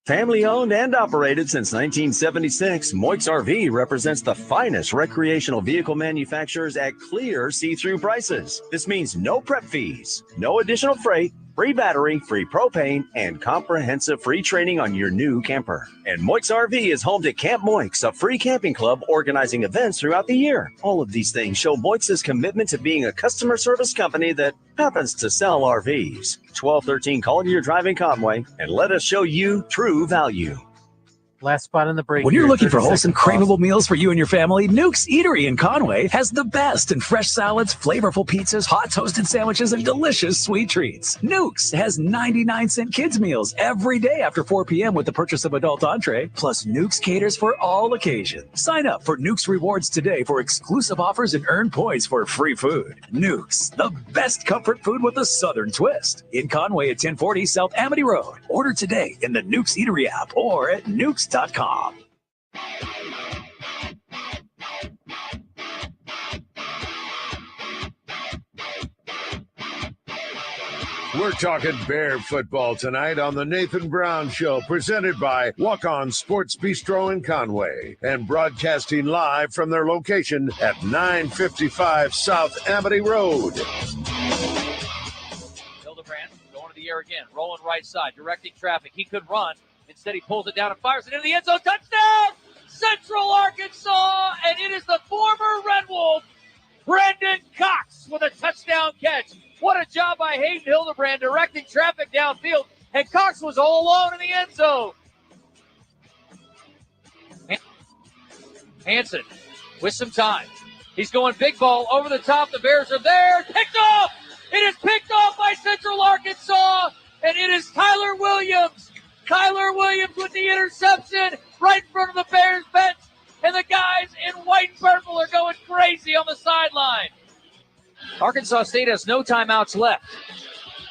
Family owned and operated since 1976, Moix RV represents the finest recreational vehicle manufacturers at clear see-through prices. This means no prep fees, no additional freight, free battery, free propane, and comprehensive free training on your new camper. And Moix RV is home to Camp Moix, a free camping club organizing events throughout the year. All of these things show Moix's commitment to being a customer service company that happens to sell RVs. 1213 Collier Drive in Conway, and let us show you true value. Last spot in the break. When you're here, looking for 30 wholesome, seconds. craveable meals for you and your family, Nuke's Eatery in Conway has the best in fresh salads, flavorful pizzas, hot toasted sandwiches, and delicious sweet treats. Nuke's has 99-cent kids meals every day after 4 p.m. with the purchase of adult entree. Plus, Nuke's caters for all occasions. Sign up for Nuke's Rewards today for exclusive offers and earn points for free food. Nuke's, the best comfort food with a southern twist. In Conway at 1040 South Amity Road. Order today in the Nuke's Eatery app or at nukes.com. We're talking Bear football tonight on the Nathan Brown Show, presented by Walk-On Sports Bistro in Conway and broadcasting live from their location at 955 South Amity Road. Hildebrand going to the air again, rolling right side, directing traffic. He could run. Instead, he pulls it down and fires it into the end zone. Touchdown! Central Arkansas, and it is the former Red Wolf, Brendan Cox, with a touchdown catch. What a job by Hayden Hildebrand directing traffic downfield, and Cox was all alone in the end zone. Hansen with some time. He's going big ball over the top. The Bears are there. Picked off! It is picked off by Central Arkansas, and it is Kyler Williams. Kyler Williams with the interception right in front of the Bears bench, and the guys in white and purple are going crazy on the sideline. Arkansas State has no timeouts left,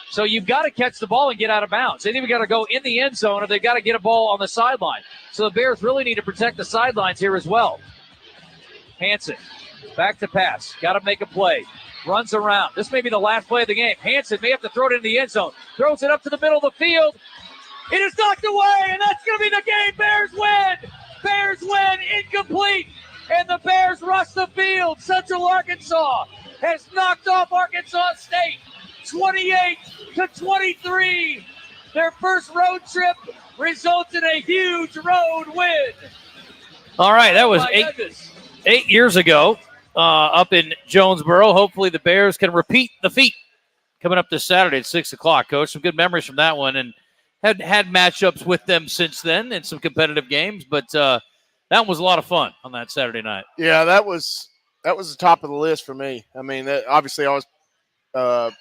so you've got to catch the ball and get out of bounds. They've either got to go in the end zone or they've got to get a ball on the sideline. So the Bears really need to protect the sidelines here as well. Hansen, back to pass, got to make a play. Runs around. This may be the last play of the game. Hansen may have to throw it in the end zone. Throws it up to the middle of the field. It is knocked away, and that's going to be the game. Bears win. Bears win. Incomplete. And the Bears rush the field. Central Arkansas has knocked off Arkansas State 28-23. Their first road trip results in a huge road win. All right, that was 8 years ago up in Jonesboro. Hopefully the Bears can repeat the feat coming up this Saturday at 6 o'clock, Coach. Some good memories from that one, and had matchups with them since then in some competitive games, but that one was a lot of fun on that Saturday night. Yeah, that was the top of the list for me. I mean, obviously I was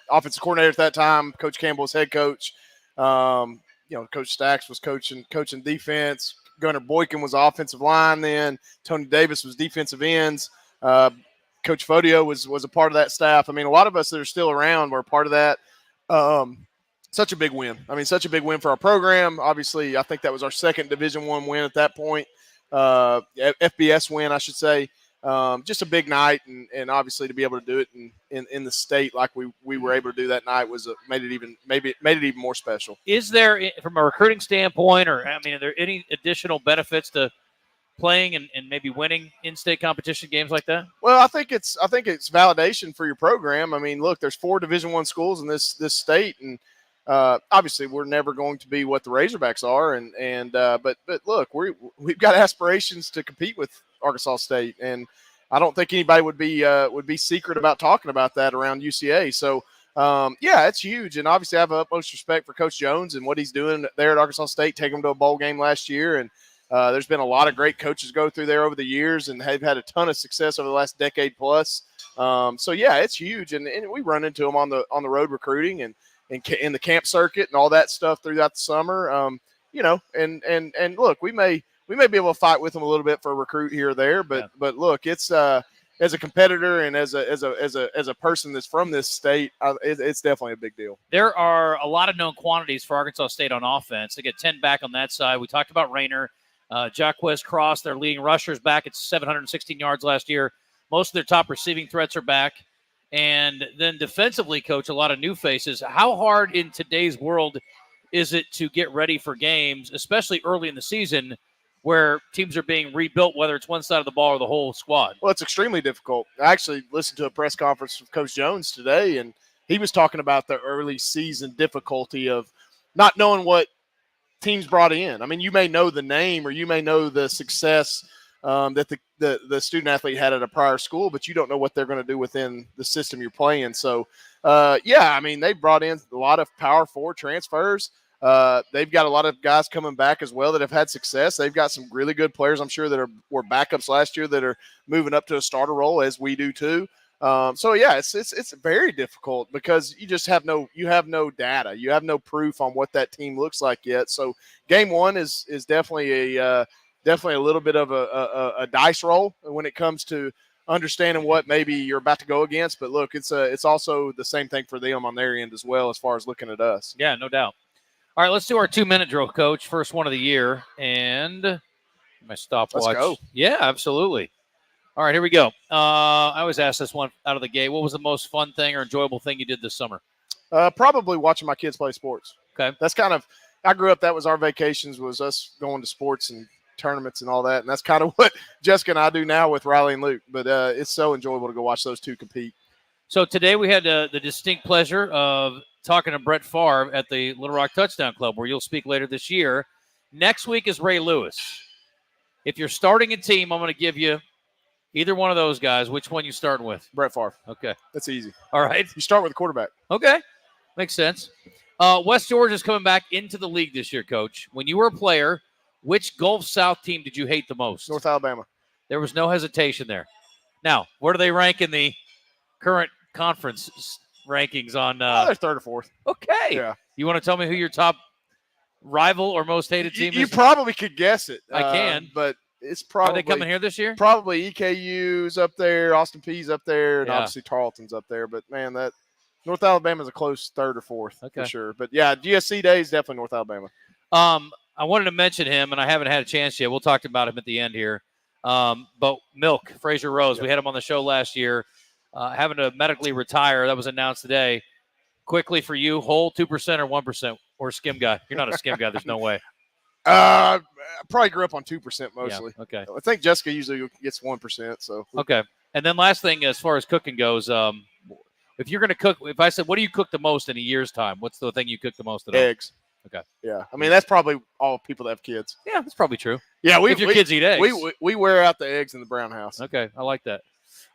offensive coordinator at that time. Coach Campbell was head coach. Coach Stacks was coaching defense. Gunnar Boykin was offensive line then. Tony Davis was defensive ends. Coach Fodio was a part of that staff. I mean, a lot of us that are still around were a part of that. Such a big win. I mean, such a big win for our program. Obviously, I think that was our second Division I win at that point. FBS win, I should say. Just a big night, and obviously to be able to do it in the state like we were able to do that night was made it even more special. Is there, from a recruiting standpoint, or are there any additional benefits to playing and maybe winning in-state competition games like that? Well, I think it's validation for your program. I mean, look, there's 4 Division I schools in this state, and obviously we're never going to be what the Razorbacks are, but look, we've got aspirations to compete with Arkansas State, and I don't think anybody would be secret about talking about that around UCA. So yeah, it's huge, and obviously I have utmost respect for Coach Jones and what he's doing there at Arkansas State, taking them to a bowl game last year, and there's been a lot of great coaches go through there over the years, and they've had a ton of success over the last decade plus. So yeah, it's huge, and we run into them on the road recruiting and in the camp circuit and all that stuff throughout the summer. And look, we may be able to fight with them a little bit for a recruit here or there, but look, it's as a competitor and as a person that's from this state, it's definitely a big deal. There are a lot of known quantities for Arkansas State on offense. They get 10 back on that side. We talked about Rayner, Jacquez Cross, their leading rushers, back at 716 yards last year. Most of their top receiving threats are back. And then defensively, Coach, a lot of new faces. How hard in today's world is it to get ready for games, especially early in the season, where teams are being rebuilt, whether it's one side of the ball or the whole squad? Well, it's extremely difficult. I actually listened to a press conference with Coach Jones today, and he was talking about the early season difficulty of not knowing what teams brought in. I mean, you may know the name or you may know the success that the student athlete had at a prior school, but you don't know what they're going to do within the system you're playing. So, yeah, I mean, they brought in a lot of Power 4 transfers. They've got a lot of guys coming back as well that have had success. They've got some really good players, I'm sure, that were backups last year that are moving up to a starter role, as we do too. So yeah, it's very difficult because you just have no data, you have no proof on what that team looks like yet. So game one is definitely a little bit of a dice roll when it comes to understanding what maybe you're about to go against. But look, it's also the same thing for them on their end as well as far as looking at us. Yeah, no doubt. All right, let's do our 2-minute drill, Coach. First one of the year, and my stopwatch. Let's go. Yeah, absolutely. All right, here we go. I always ask this one out of the gate. What was the most fun thing or enjoyable thing you did this summer? Probably watching my kids play sports. Okay. That's kind of – I grew up, that was our vacations, was us going to sports and tournaments and all that, and that's kind of what Jessica and I do now with Riley and Luke. But it's so enjoyable to go watch those two compete. So today we had the distinct pleasure of talking to Brett Favre at the Little Rock Touchdown Club, where you'll speak later this year. Next week is Ray Lewis. If you're starting a team, I'm going to give you either one of those guys. Which one you starting with? Brett Favre. Okay. That's easy. All right. You start with the quarterback. Okay. Makes sense. West Georgia is coming back into the league this year, Coach. When you were a player, which Gulf South team did you hate the most? North Alabama. There was no hesitation there. Now, where do they rank in the current conference rankings on they're third or fourth. Okay. Yeah. You want to tell me who your top rival or most hated team You is? probably could guess it. I can. But it's probably – Are they coming here this year? Probably EKU's up there, Austin Peay's up there, and Yeah. obviously Tarleton's up there. But, man, that North Alabama's a close third or fourth Okay. for sure. But, yeah, GSC Day is definitely North Alabama. I wanted to mention him, and I haven't had a chance yet. We'll talk about him at the end here. But Milk, Fraser Rose, Yep. we had him on the show last year, having to medically retire. That was announced today. Quickly for you, whole 2% or 1% or skim guy? You're not a skim guy. There's no way. I probably grew up on 2% mostly. Yeah, okay. I think Jessica usually gets 1%. So Okay. And then last thing, as far as cooking goes, if you're going to cook, if I said, what do you cook the most in a year's time? What's the thing you cook the most at home? eggs. Okay. Yeah, I mean that's probably all people that have kids. Yeah, that's probably true. Yeah, If your kids eat eggs. We wear out the eggs in the Brown house. Okay, I like that.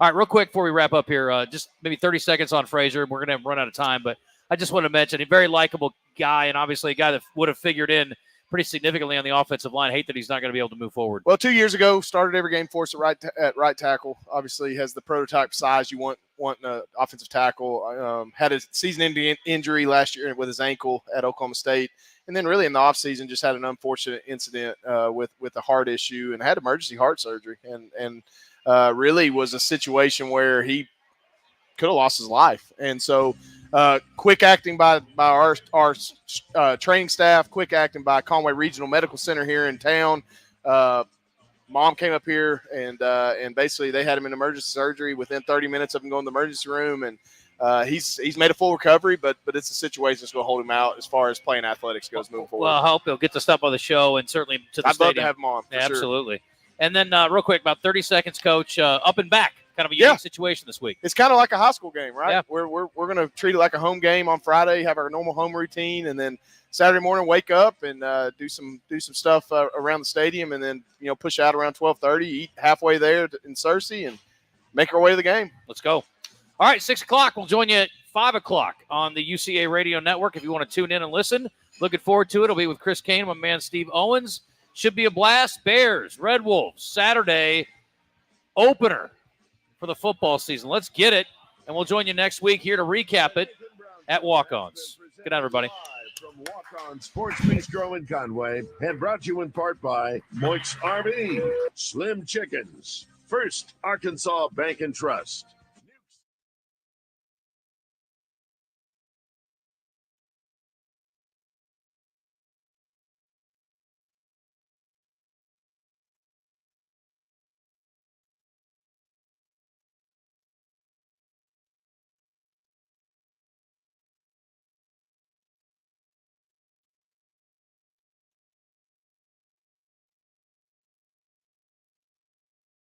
All right, real quick before we wrap up here, just maybe 30 seconds on Fraser. We're going to run out of time, but I just want to mention a very likable guy and obviously a guy that would have figured in pretty significantly on the offensive line. I hate that he's not going to be able to move forward. Well, 2 years ago, started every game for us at right tackle. Obviously, has the prototype size you want an offensive tackle. Had a season-ending injury last year with his ankle at Oklahoma State. And then really in the offseason just had an unfortunate incident with a heart issue and had emergency heart surgery and really was a situation where he could have lost his life. And so quick acting by our training staff, quick acting by Conway Regional Medical Center here in town. Mom came up here and basically they had him in emergency surgery within 30 minutes of him going to the emergency room. And he's made a full recovery, but it's a situation that's going to hold him out as far as playing athletics goes moving forward. Well, I hope he'll get to stop on the show and certainly to the I'd stadium. love to have him on. For Yeah, sure. absolutely. And then real quick, about 30 seconds, Coach, up and back. Kind of a unique situation this week. It's kind of like a high school game, right? Yeah. We're going to treat it like a home game on Friday, have our normal home routine, and then Saturday morning wake up and do some stuff around the stadium, and then push out around 12:30, eat halfway there in Searcy, and make our way to the game. Let's go. All right, 6 o'clock. We'll join you at 5 o'clock on the UCA Radio Network if you want to tune in and listen. Looking forward to it. It'll be with Chris Kane, my man Steve Owens. Should be a blast. Bears, Red Wolves, Saturday opener for the football season. Let's get it, and we'll join you next week here to recap it at Walk-Ons. Good night, everybody. From Walk-On Sports Bistro in Conway and brought to you in part by Moix RV, Slim Chickens, First Arkansas Bank and Trust,